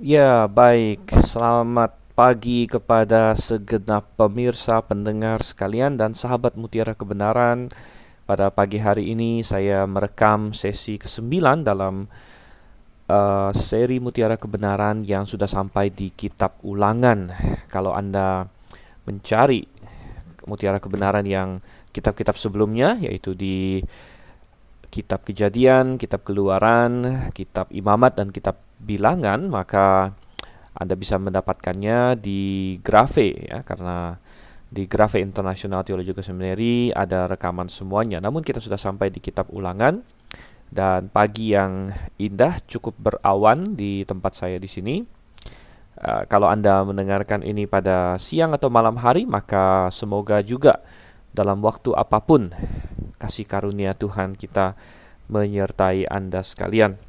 Ya, baik. Selamat pagi kepada segenap pemirsa, pendengar sekalian, dan sahabat Mutiara Kebenaran. Pada pagi hari ini saya merekam sesi ke-9 dalam seri Mutiara Kebenaran yang sudah sampai di Kitab Ulangan. Kalau Anda mencari Mutiara Kebenaran yang kitab-kitab sebelumnya, yaitu di Kitab Kejadian, Kitab Keluaran, Kitab Imamat, dan Kitab Bilangan, maka Anda bisa mendapatkannya di Grafe, ya, karena di Grafe International Theological Seminary ada rekaman semuanya. Namun kita sudah sampai di Kitab Ulangan, dan pagi yang indah, cukup berawan di tempat saya di sini. Kalau Anda mendengarkan ini pada siang atau malam hari, maka semoga juga dalam waktu apapun kasih karunia Tuhan kita menyertai Anda sekalian.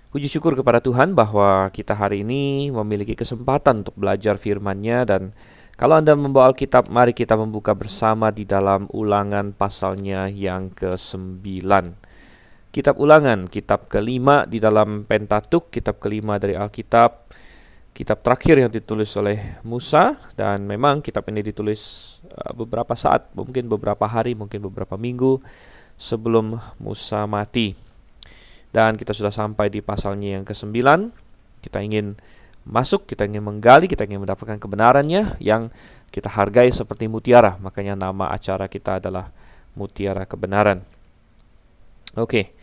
Puji syukur kepada Tuhan bahwa kita hari ini memiliki kesempatan untuk belajar firman-Nya, dan kalau Anda membawa Alkitab, mari kita membuka bersama di dalam Ulangan pasalnya yang ke-9. Kitab Ulangan, kitab kelima di dalam Pentatuk, kitab kelima dari Alkitab, kitab terakhir yang ditulis oleh Musa, dan memang kitab ini ditulis beberapa saat, mungkin beberapa hari, mungkin beberapa minggu sebelum Musa mati. Dan kita sudah sampai di pasalnya yang ke-9. Kita ingin masuk, kita ingin menggali, kita ingin mendapatkan kebenarannya yang kita hargai seperti mutiara. Makanya nama acara kita adalah Mutiara Kebenaran. Oke,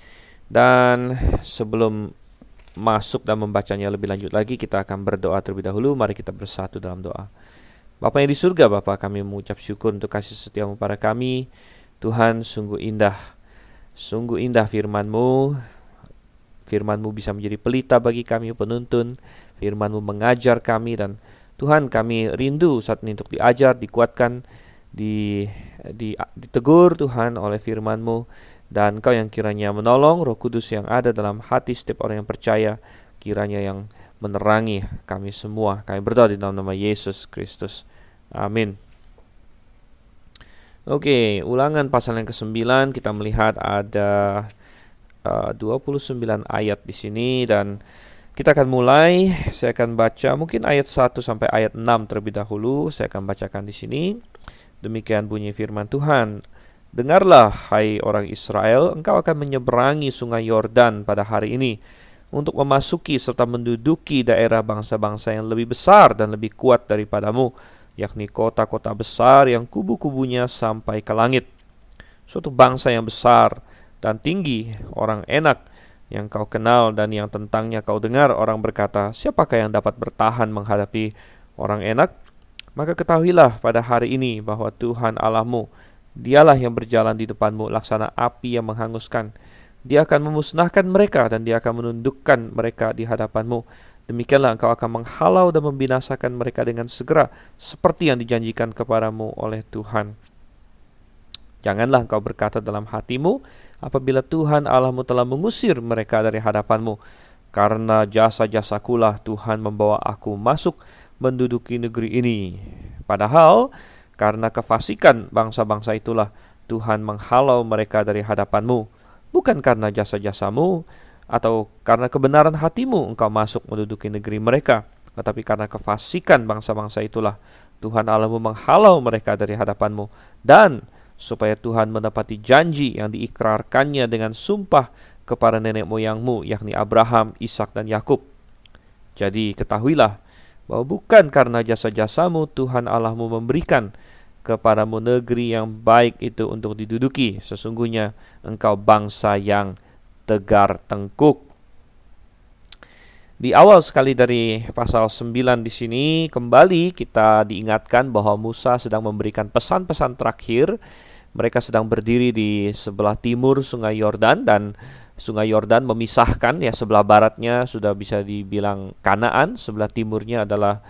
dan sebelum masuk dan membacanya lebih lanjut lagi, kita akan berdoa terlebih dahulu. Mari kita bersatu dalam doa. Bapa yang di surga, Bapa, kami mengucap syukur untuk kasih setiamu pada kami. Tuhan, sungguh indah firman-Mu. Firman-Mu bisa menjadi pelita bagi kami penuntun. Firman-Mu mengajar kami, dan Tuhan, kami rindu saat ini untuk diajar, dikuatkan, ditegur Tuhan oleh firman-Mu. Dan Engkau yang kiranya menolong, Roh Kudus yang ada dalam hati setiap orang yang percaya, kiranya yang menerangi kami semua. Kami berdoa di dalam nama Yesus Kristus. Amin. Oke, Ulangan pasal yang ke-9, kita melihat ada 29 ayat di sini, dan kita akan mulai. Saya akan baca mungkin ayat 1 sampai ayat 6 terlebih dahulu. Saya akan bacakan di sini. Demikian bunyi firman Tuhan. Dengarlah, hai orang Israel, engkau akan menyeberangi sungai Yordan pada hari ini untuk memasuki serta menduduki daerah bangsa-bangsa yang lebih besar dan lebih kuat daripadamu, yakni kota-kota besar yang kubu-kubunya sampai ke langit. Suatu bangsa yang besar dan tinggi, orang enak yang kau kenal dan yang tentangnya kau dengar orang berkata, siapakah yang dapat bertahan menghadapi orang enak? Maka ketahuilah pada hari ini bahwa Tuhan Allahmu, Dialah yang berjalan di depanmu laksana api yang menghanguskan. Dia akan memusnahkan mereka dan dia akan menundukkan mereka di hadapanmu. Demikianlah engkau akan menghalau dan membinasakan mereka dengan segera, seperti yang dijanjikan kepadamu oleh Tuhan. Janganlah engkau berkata dalam hatimu, apabila Tuhan Allahmu telah mengusir mereka dari hadapanmu, karena jasa-jasakulah Tuhan membawa aku masuk menduduki negeri ini. Padahal karena kefasikan bangsa-bangsa itulah Tuhan menghalau mereka dari hadapanmu, bukan karena jasa-jasamu atau karena kebenaran hatimu engkau masuk menduduki negeri mereka, tetapi karena kefasikan bangsa-bangsa itulah Tuhan Allahmu menghalau mereka dari hadapanmu, dan supaya Tuhan menepati janji yang diikrarkannya dengan sumpah kepada nenek moyangmu, yakni Abraham, Ishak, dan Yakub. Jadi ketahuilah bahwa bukan karena jasa-jasamu Tuhan Allahmu memberikan kepadamu negeri yang baik itu untuk diduduki. Sesungguhnya engkau bangsa yang tegar tengkuk. Di awal sekali dari pasal 9 di sini, kembali kita diingatkan bahwa Musa sedang memberikan pesan-pesan terakhir. Mereka sedang berdiri di sebelah timur Sungai Yordan, dan Sungai Yordan memisahkan, ya, sebelah baratnya sudah bisa dibilang Kanaan, sebelah timurnya adalah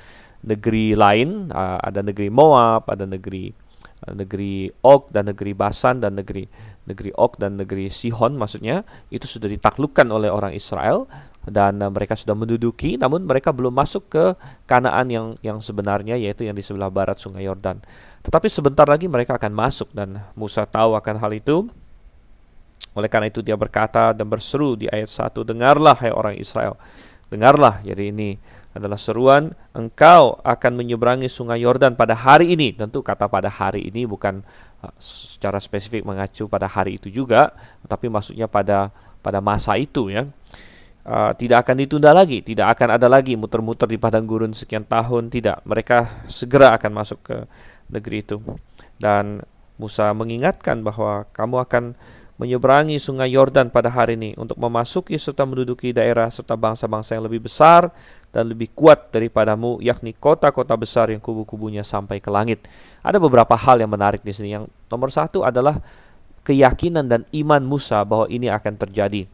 negeri lain, ada negeri Moab, ada negeri Og dan negeri Basan, dan negeri Og dan negeri Sihon, maksudnya itu sudah ditaklukkan oleh orang Israel, dan mereka sudah menduduki, namun mereka belum masuk ke Kanaan yang sebenarnya, yaitu yang di sebelah barat Sungai Yordan. Tetapi sebentar lagi mereka akan masuk, dan Musa tahu akan hal itu. Oleh karena itu dia berkata dan berseru di ayat 1, dengarlah hai orang Israel, Dengarlah, jadi ini adalah seruan, engkau akan menyeberangi sungai Yordan pada hari ini. Tentu kata pada hari ini bukan secara spesifik mengacu pada hari itu juga, tapi maksudnya pada masa itu ya. Tidak akan ditunda lagi, tidak akan ada lagi muter-muter di padang gurun sekian tahun, tidak. Mereka segera akan masuk ke negeri itu. Dan Musa mengingatkan bahwa kamu akan menyeberangi sungai Yordan pada hari ini untuk memasuki serta menduduki daerah serta bangsa-bangsa yang lebih besar dan lebih kuat daripadamu, yakni kota-kota besar yang kubu-kubunya sampai ke langit. Ada beberapa hal yang menarik di sini. Yang nomor satu adalah keyakinan dan iman Musa bahwa ini akan terjadi.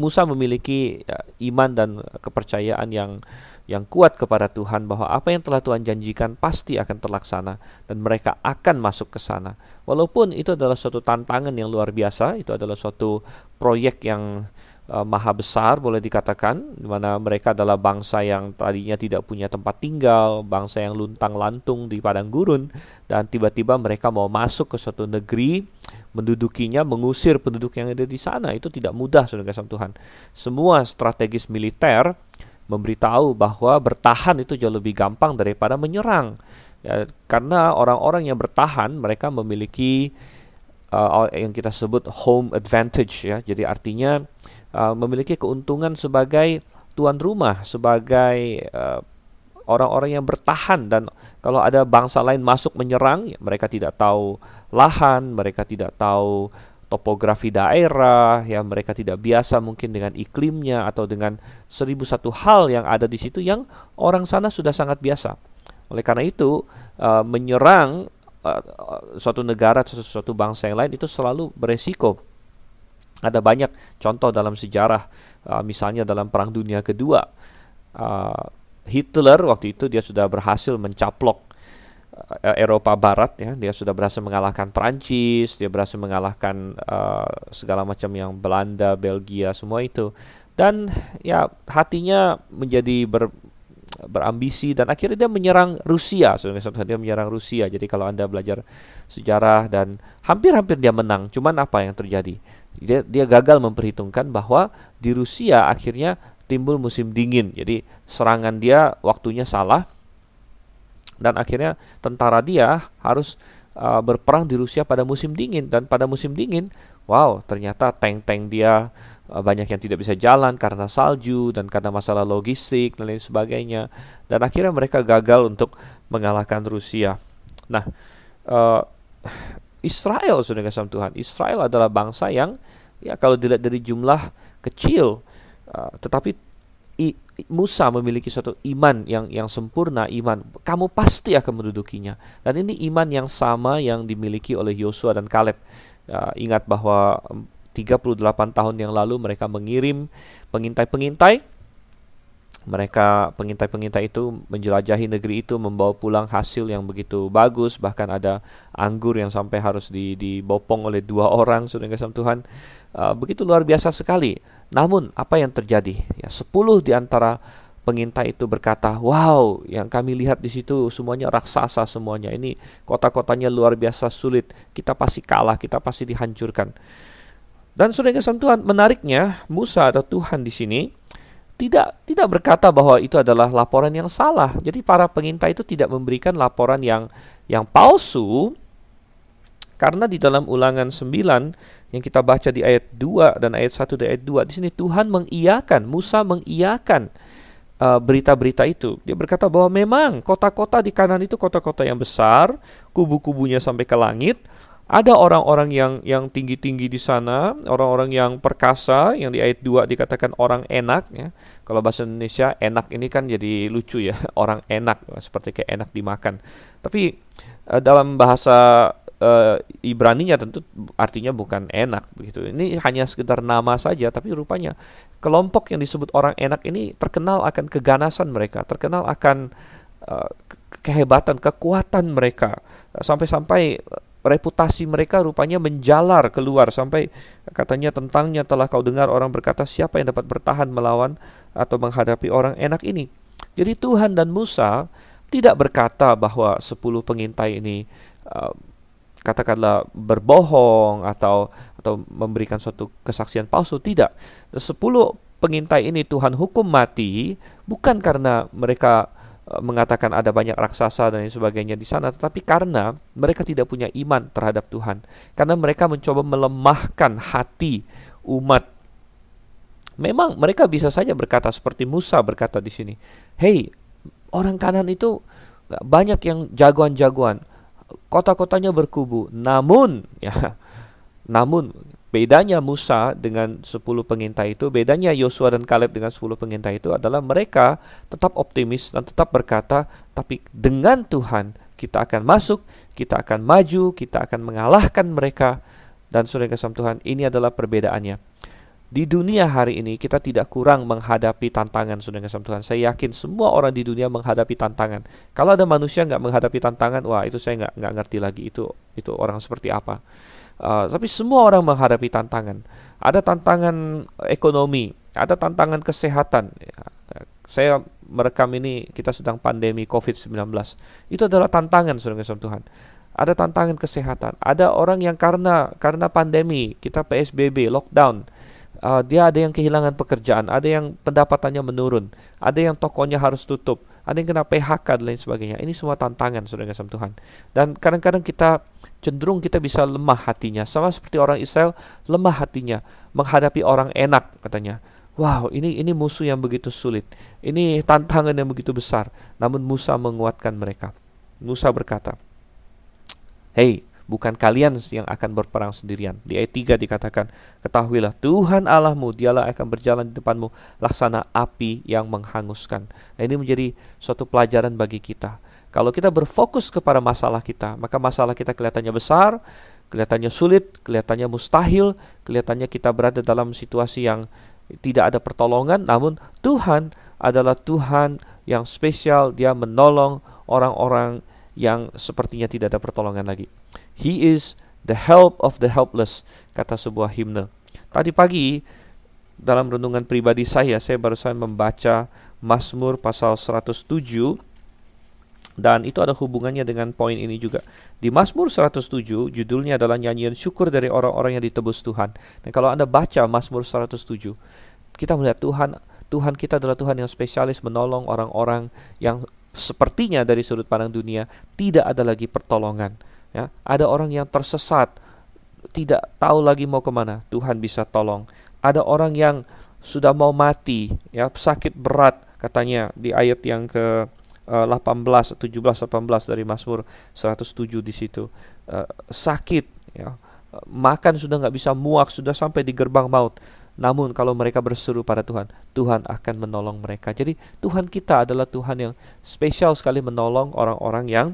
Musa memiliki iman dan kepercayaan yang kuat kepada Tuhan bahwa apa yang telah Tuhan janjikan pasti akan terlaksana dan mereka akan masuk ke sana. Walaupun itu adalah suatu tantangan yang luar biasa, itu adalah suatu proyek yang maha besar boleh dikatakan, di mana mereka adalah bangsa yang tadinya tidak punya tempat tinggal, bangsa yang luntang-lantung di padang gurun, dan tiba-tiba mereka mau masuk ke suatu negeri, mendudukinya, mengusir penduduk yang ada di sana. Itu tidak mudah, saudara kasih Tuhan. Semua strategis militer memberitahu bahwa bertahan itu jauh lebih gampang daripada menyerang. Ya, karena orang-orang yang bertahan mereka memiliki yang kita sebut home advantage ya. Jadi artinya memiliki keuntungan sebagai tuan rumah, sebagai orang-orang yang bertahan. Dan kalau ada bangsa lain masuk menyerang, ya, mereka tidak tahu lahan, mereka tidak tahu topografi daerah, ya mereka tidak biasa mungkin dengan iklimnya atau dengan 1001 hal yang ada di situ yang orang sana sudah sangat biasa. Oleh karena itu menyerang suatu negara atau suatu bangsa yang lain itu selalu beresiko. Ada banyak contoh dalam sejarah, misalnya dalam Perang Dunia Kedua, Hitler waktu itu dia sudah berhasil mencaplok Eropa Barat ya, dia sudah berhasil mengalahkan Prancis, dia berhasil mengalahkan segala macam yang Belanda, Belgia, semua itu. Dan ya hatinya menjadi berambisi dan akhirnya dia menyerang Rusia. Dia menyerang Rusia. Jadi kalau Anda belajar sejarah dan hampir-hampir dia menang. Cuman apa yang terjadi? Dia gagal memperhitungkan bahwa di Rusia akhirnya timbul musim dingin. Jadi serangan dia waktunya salah. Dan akhirnya tentara dia harus berperang di Rusia pada musim dingin. Dan pada musim dingin, wow, ternyata tank-tank dia banyak yang tidak bisa jalan karena salju dan karena masalah logistik dan lain sebagainya. Dan akhirnya mereka gagal untuk mengalahkan Rusia. Nah, Israel, saudara kasih Tuhan, Israel adalah bangsa yang ya kalau dilihat dari jumlah kecil, tetapi Musa memiliki suatu iman yang sempurna, iman kamu pasti akan mendudukinya. Dan ini iman yang sama yang dimiliki oleh Yosua dan Kaleb. Ingat bahwa 38 tahun yang lalu mereka mengirim pengintai-pengintai. Pengintai-pengintai itu menjelajahi negeri itu, membawa pulang hasil yang begitu bagus. Bahkan ada anggur yang sampai harus dibopong oleh 2 orang, saudara kasih Tuhan. Begitu luar biasa sekali. Namun apa yang terjadi? Ya, 10 di antara pengintai itu berkata, wow, yang kami lihat di situ semuanya raksasa semuanya. Ini kota-kotanya luar biasa sulit. Kita pasti kalah, kita pasti dihancurkan. Dan saudara kasih Tuhan, menariknya Musa atau Tuhan di sini tidak berkata bahwa itu adalah laporan yang salah. Jadi para pengintai itu tidak memberikan laporan yang palsu. Karena di dalam Ulangan 9 yang kita baca di ayat 2 dan ayat 1 dan ayat 2, di sini Tuhan mengiyakan, Musa mengiyakan berita-berita itu. Dia berkata bahwa memang kota-kota di kanan itu kota-kota yang besar, kubu-kubunya sampai ke langit. Ada orang-orang yang tinggi-tinggi di sana, orang-orang yang perkasa, yang di ayat 2 dikatakan orang enak ya. Kalau bahasa Indonesia enak ini kan jadi lucu ya, orang enak, seperti kayak enak dimakan. Tapi dalam bahasa Ibraninya tentu artinya bukan enak begitu. Ini hanya sekedar nama saja, tapi rupanya kelompok yang disebut orang enak ini terkenal akan keganasan mereka, terkenal akan kehebatan, kekuatan mereka, sampai-sampai reputasi mereka rupanya menjalar keluar, sampai katanya tentangnya telah kau dengar orang berkata, siapa yang dapat bertahan melawan atau menghadapi orang enak ini. Jadi Tuhan dan Musa tidak berkata bahwa 10 pengintai ini katakanlah berbohong atau memberikan suatu kesaksian palsu. Tidak. 10 pengintai ini Tuhan hukum mati, bukan karena mereka mengatakan ada banyak raksasa dan sebagainya di sana, tetapi karena mereka tidak punya iman terhadap Tuhan. Karena mereka mencoba melemahkan hati umat. Memang mereka bisa saja berkata seperti Musa berkata di sini, "Hei, orang Kanan itu banyak yang jagoan-jagoan, kota-kotanya berkubu." Namun bedanya Musa dengan 10 pengintai itu, bedanya Yosua dan Kaleb dengan 10 pengintai itu adalah mereka tetap optimis dan tetap berkata, tapi dengan Tuhan kita akan masuk, kita akan maju, kita akan mengalahkan mereka. Dan saudara kasih Tuhan, ini adalah perbedaannya. Di dunia hari ini kita tidak kurang menghadapi tantangan, saudara kasih Tuhan. Saya yakin semua orang di dunia menghadapi tantangan. Kalau ada manusia nggak menghadapi tantangan, wah itu saya nggak ngerti lagi itu orang seperti apa. Tapi semua orang menghadapi tantangan. Ada tantangan ekonomi, ada tantangan kesehatan. Saya merekam ini, kita sedang pandemi COVID-19. Itu adalah tantangan, saudara kasih Tuhan. Ada tantangan kesehatan. Ada orang yang karena pandemi, kita PSBB, lockdown, dia ada yang kehilangan pekerjaan, ada yang pendapatannya menurun, ada yang tokonya harus tutup, ada yang kena PHK dan lain sebagainya. Ini semua tantangan, saudara kasih Tuhan. Dan kadang-kadang kita cenderung kita bisa lemah hatinya, sama seperti orang Israel lemah hatinya menghadapi orang enak, katanya. Wow, ini musuh yang begitu sulit, ini tantangan yang begitu besar. Namun Musa menguatkan mereka. Musa berkata, "Hei, bukan kalian yang akan berperang sendirian." Di ayat 3 dikatakan, "Ketahuilah Tuhan Allahmu, dialah akan berjalan di depanmu laksana api yang menghanguskan." Nah, ini menjadi suatu pelajaran bagi kita. Kalau kita berfokus kepada masalah kita, maka masalah kita kelihatannya besar, kelihatannya sulit, kelihatannya mustahil, kelihatannya kita berada dalam situasi yang tidak ada pertolongan. Namun Tuhan adalah Tuhan yang spesial. Dia menolong orang-orang yang sepertinya tidak ada pertolongan lagi. He is the help of the helpless, kata sebuah himne. Tadi pagi dalam renungan pribadi saya barusan membaca Mazmur pasal 107. Dan itu ada hubungannya dengan poin ini juga. Di Mazmur 107, judulnya adalah nyanyian syukur dari orang-orang yang ditebus Tuhan. Dan kalau Anda baca Mazmur 107, kita melihat Tuhan kita adalah Tuhan yang spesialis menolong orang-orang yang sepertinya dari sudut pandang dunia tidak ada lagi pertolongan. Ya, ada orang yang tersesat, tidak tahu lagi mau kemana, Tuhan bisa tolong. Ada orang yang sudah mau mati, ya, sakit berat, katanya di ayat yang ke 18, 17, 18 dari Mazmur 107 di situ. Sakit, ya, makan sudah nggak bisa, muak, sudah sampai di gerbang maut. Namun kalau mereka berseru pada Tuhan, Tuhan akan menolong mereka. Jadi Tuhan kita adalah Tuhan yang spesial sekali menolong orang-orang yang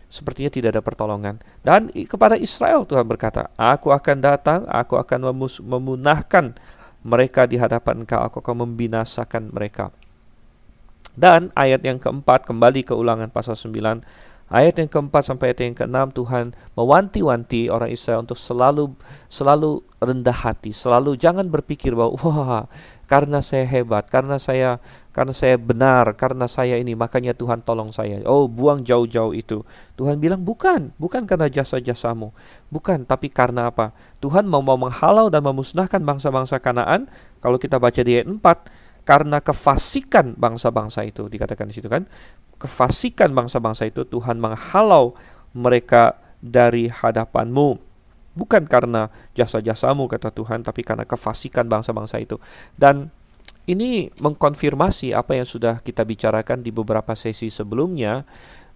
sepertinya tidak ada pertolongan. Dan kepada Israel Tuhan berkata, "Aku akan datang, aku akan memunahkan mereka di hadapan Engkau, aku akan membinasakan mereka." Dan ayat yang keempat, kembali ke Ulangan pasal 9, ayat yang keempat sampai ayat yang keenam, Tuhan mewanti-wanti orang Israel untuk selalu rendah hati, selalu jangan berpikir bahwa wah, karena saya hebat, karena saya benar, karena saya ini makanya Tuhan tolong saya. Oh, buang jauh-jauh itu. Tuhan bilang bukan karena jasa-jasamu, bukan, tapi karena apa? Tuhan mau menghalau dan memusnahkan bangsa-bangsa Kanaan. Kalau kita baca di ayat 4, karena kefasikan bangsa-bangsa itu, dikatakan di situ kan, kefasikan bangsa-bangsa itu Tuhan menghalau mereka dari hadapanmu. Bukan karena jasa-jasamu, kata Tuhan, tapi karena kefasikan bangsa-bangsa itu. Dan ini mengkonfirmasi apa yang sudah kita bicarakan di beberapa sesi sebelumnya.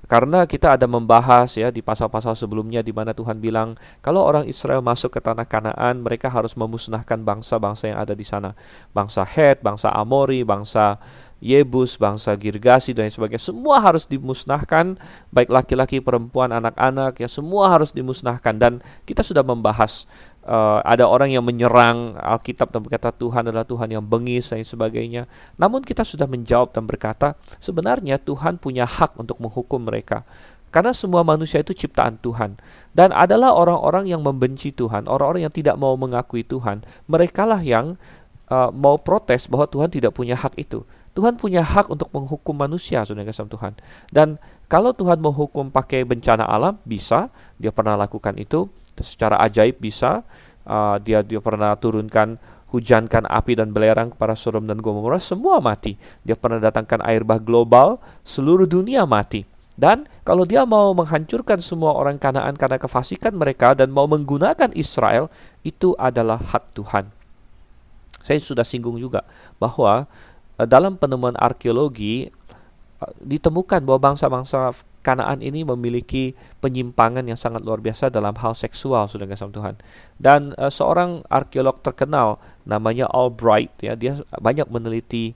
Karena kita ada membahas ya di pasal-pasal sebelumnya di mana Tuhan bilang kalau orang Israel masuk ke tanah Kanaan, mereka harus memusnahkan bangsa-bangsa yang ada di sana. Bangsa Het, bangsa Amori, bangsa Yebus, bangsa Girgasi dan sebagainya. Semua harus dimusnahkan, baik laki-laki, perempuan, anak-anak, ya semua harus dimusnahkan. Dan kita sudah membahas ada orang yang menyerang Alkitab dan berkata Tuhan adalah Tuhan yang bengis dan sebagainya. Namun kita sudah menjawab dan berkata sebenarnya Tuhan punya hak untuk menghukum mereka. Karena semua manusia itu ciptaan Tuhan. Dan adalah orang-orang yang membenci Tuhan, orang-orang yang tidak mau mengakui Tuhan. Merekalah yang mau protes bahwa Tuhan tidak punya hak itu. Tuhan punya hak untuk menghukum manusia, saudara kasih Tuhan. Dan kalau Tuhan mau hukum pakai bencana alam, bisa. Dia pernah lakukan itu. Secara ajaib bisa. Dia pernah turunkan hujankan api dan belerang kepada Sodom dan Gomora, semua mati. Dia pernah datangkan air bah global, seluruh dunia mati. Dan kalau dia mau menghancurkan semua orang Kanaan karena kefasikan mereka dan mau menggunakan Israel, itu adalah hak Tuhan. Saya sudah singgung juga bahwa dalam penemuan arkeologi ditemukan bahwa bangsa-bangsa Kanaan ini memiliki penyimpangan yang sangat luar biasa dalam hal seksual, saudara kasih Tuhan. Dan seorang arkeolog terkenal namanya Albright, ya, dia banyak meneliti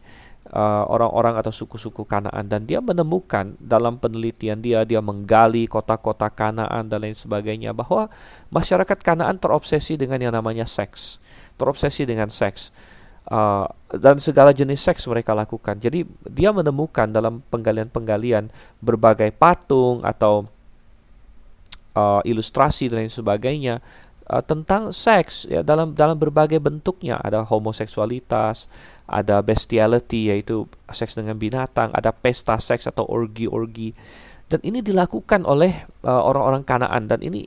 orang-orang atau suku-suku Kanaan, dan dia menemukan dalam penelitian dia menggali kota-kota Kanaan dan lain sebagainya, bahwa masyarakat Kanaan terobsesi dengan yang namanya seks, terobsesi dengan seks. Dan segala jenis seks mereka lakukan. Jadi dia menemukan dalam penggalian-penggalian berbagai patung atau ilustrasi dan lain sebagainya tentang seks, ya, dalam berbagai bentuknya. Ada homoseksualitas, ada bestiality, yaitu seks dengan binatang, ada pesta seks atau orgi-orgi. Dan ini dilakukan oleh orang-orang Kanaan, dan ini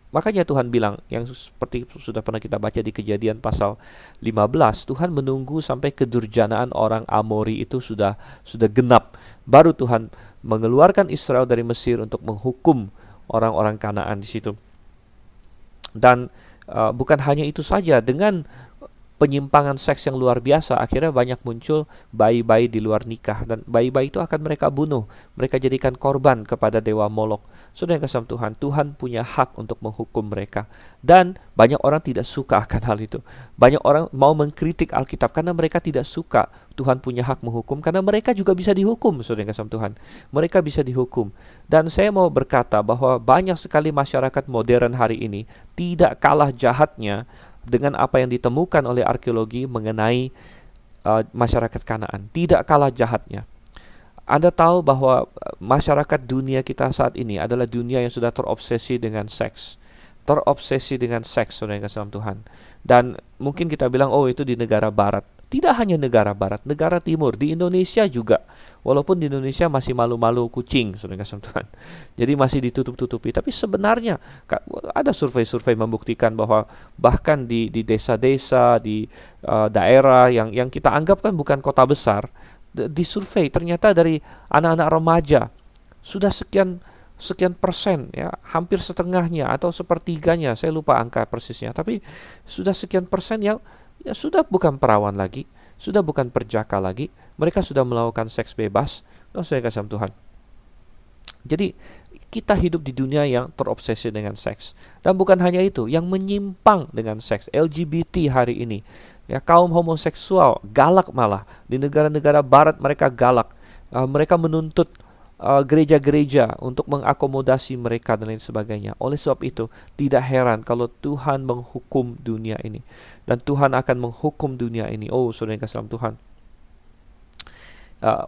makanya Tuhan bilang, yang seperti sudah pernah kita baca di Kejadian pasal 15, Tuhan menunggu sampai kedurjanaan orang Amori itu sudah genap, baru Tuhan mengeluarkan Israel dari Mesir untuk menghukum orang-orang Kanaan di situ. Dan bukan hanya itu saja, dengan penyimpangan seks yang luar biasa, akhirnya banyak muncul bayi-bayi di luar nikah, dan bayi-bayi itu akan mereka bunuh, mereka jadikan korban kepada dewa Molok. Saudara yang kasih Tuhan, Tuhan punya hak untuk menghukum mereka, dan banyak orang tidak suka akan hal itu. Banyak orang mau mengkritik Alkitab karena mereka tidak suka Tuhan punya hak menghukum, karena mereka juga bisa dihukum. Saudara yang kasih Tuhan, mereka bisa dihukum. Dan saya mau berkata bahwa banyak sekali masyarakat modern hari ini tidak kalah jahatnya dengan apa yang ditemukan oleh arkeologi mengenai masyarakat Kanaan. Tidak kalah jahatnya. Anda tahu bahwa masyarakat dunia kita saat ini adalah dunia yang sudah terobsesi dengan seks. Terobsesi dengan seks, saudara yang kasih dalam Tuhan. Dan mungkin kita bilang, oh itu di negara barat. Tidak hanya negara barat, negara timur, di Indonesia juga. Walaupun di Indonesia masih malu-malu kucing, saudara kasih Tuhan. Jadi masih ditutup-tutupi. Tapi sebenarnya ada survei-survei membuktikan bahwa bahkan di desa-desa, di daerah yang kita anggap kan bukan kota besar, disurvei ternyata dari anak-anak remaja sudah sekian persen, ya, hampir setengahnya atau sepertiganya, saya lupa angka persisnya, tapi sudah sekian persen yang ya sudah bukan perawan lagi, sudah bukan perjaka lagi, mereka sudah melakukan seks bebas. Saya kasih Tuhan. Jadi kita hidup di dunia yang terobsesi dengan seks, dan bukan hanya itu, yang menyimpang dengan seks. LGBT hari ini, ya, kaum homoseksual galak, malah di negara-negara barat mereka galak. Mereka menuntut gereja-gereja untuk mengakomodasi mereka dan lain sebagainya. Oleh sebab itu, tidak heran kalau Tuhan menghukum dunia ini, dan Tuhan akan menghukum dunia ini. Oh, saudara yang kasih dalam Tuhan.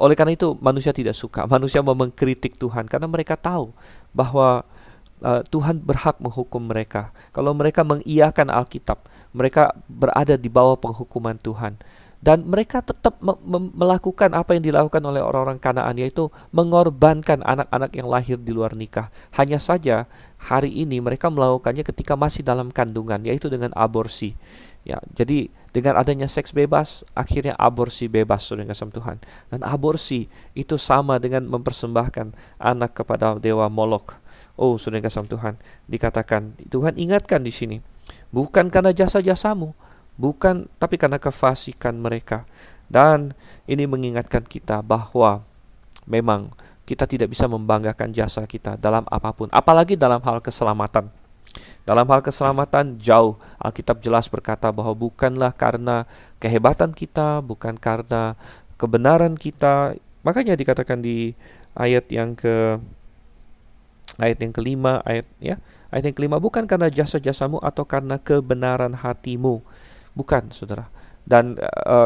Oleh karena itu manusia tidak suka, manusia mau mengkritik Tuhan karena mereka tahu bahwa Tuhan berhak menghukum mereka. Kalau mereka mengiyakan Alkitab, mereka berada di bawah penghukuman Tuhan. Dan mereka tetap melakukan apa yang dilakukan oleh orang-orang Kanaan, yaitu mengorbankan anak-anak yang lahir di luar nikah. Hanya saja hari ini mereka melakukannya ketika masih dalam kandungan, yaitu dengan aborsi. Ya, jadi dengan adanya seks bebas, akhirnya aborsi bebas, saudara kasih Tuhan. Dan aborsi itu sama dengan mempersembahkan anak kepada dewa Molok. Oh, saudara kasih Tuhan, dikatakan Tuhan ingatkan di sini, bukan karena jasa-jasamu, bukan, tapi karena kefasikan mereka. Dan ini mengingatkan kita bahwa memang kita tidak bisa membanggakan jasa kita dalam apapun, apalagi dalam hal keselamatan. Dalam hal keselamatan jauh, Alkitab jelas berkata bahwa bukanlah karena kehebatan kita, bukan karena kebenaran kita. Makanya dikatakan di ayat yang kelima, ayat yang kelima, bukan karena jasa-jasamu atau karena kebenaran hatimu. Bukan, saudara. Dan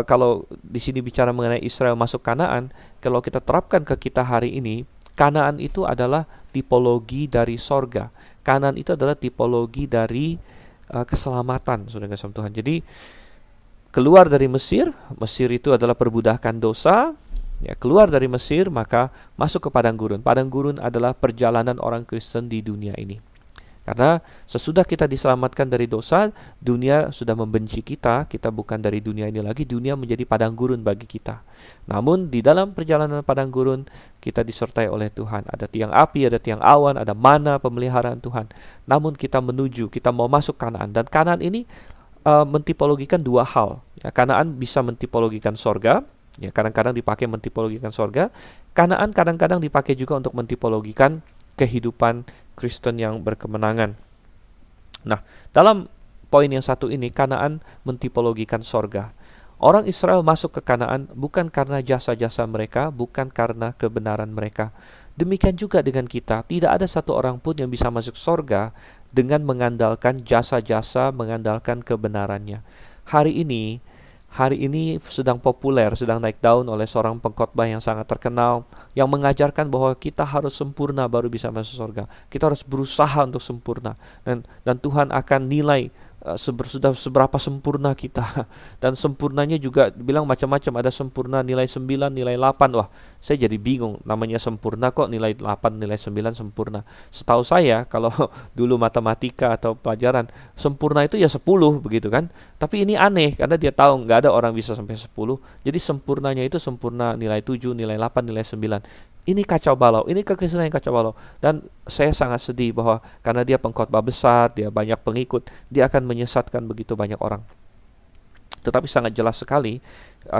kalau di sini bicara mengenai Israel masuk Kanaan, kalau kita terapkan ke kita hari ini, Kanaan itu adalah tipologi dari sorga. Kanaan itu adalah tipologi dari keselamatan, saudara kasih Tuhan. Jadi keluar dari Mesir, Mesir itu adalah perbudakan dosa. Ya, keluar dari Mesir maka masuk ke padang gurun. Padang gurun adalah perjalanan orang Kristen di dunia ini. Karena sesudah kita diselamatkan dari dosa, dunia sudah membenci kita. Kita bukan dari dunia ini lagi, dunia menjadi padang gurun bagi kita. Namun di dalam perjalanan padang gurun, kita disertai oleh Tuhan. Ada tiang api, ada tiang awan, ada mana pemeliharaan Tuhan. Namun kita mau masuk Kanaan. Dan Kanaan ini mentipologikan dua hal. Ya, Kanaan bisa mentipologikan sorga. Ya, kadang-kadang dipakai mentipologikan sorga. Kanaan kadang-kadang dipakai juga untuk mentipologikan kehidupan Kristen yang berkemenangan. Nah, dalam poin yang satu ini, Kanaan mentipologikan sorga. Orang Israel masuk ke Kanaan bukan karena jasa-jasa mereka, bukan karena kebenaran mereka. Demikian juga dengan kita, tidak ada satu orang pun yang bisa masuk sorga dengan mengandalkan jasa-jasa, mengandalkan kebenarannya. Hari ini sedang populer, sedang naik daun oleh seorang pengkhotbah yang sangat terkenal, yang mengajarkan bahwa kita harus sempurna baru bisa masuk surga. Kita harus berusaha untuk sempurna, dan Tuhan akan nilai sudah seberapa sempurna kita. Dan sempurnanya juga bilang macam-macam, ada sempurna nilai 9, nilai 8. Wah, saya jadi bingung, namanya sempurna kok nilai 8, nilai 9 sempurna. Setahu saya kalau dulu matematika atau pelajaran, sempurna itu ya 10 begitu kan. Tapi ini aneh karena dia tahu nggak ada orang bisa sampai 10. Jadi sempurnanya itu sempurna nilai 7, nilai 8, nilai 9. Ini kacau balau, ini kekristenan yang kacau balau. Dan saya sangat sedih bahwa karena dia pengkhotbah besar, dia banyak pengikut, dia akan menyesatkan begitu banyak orang. Tetapi sangat jelas sekali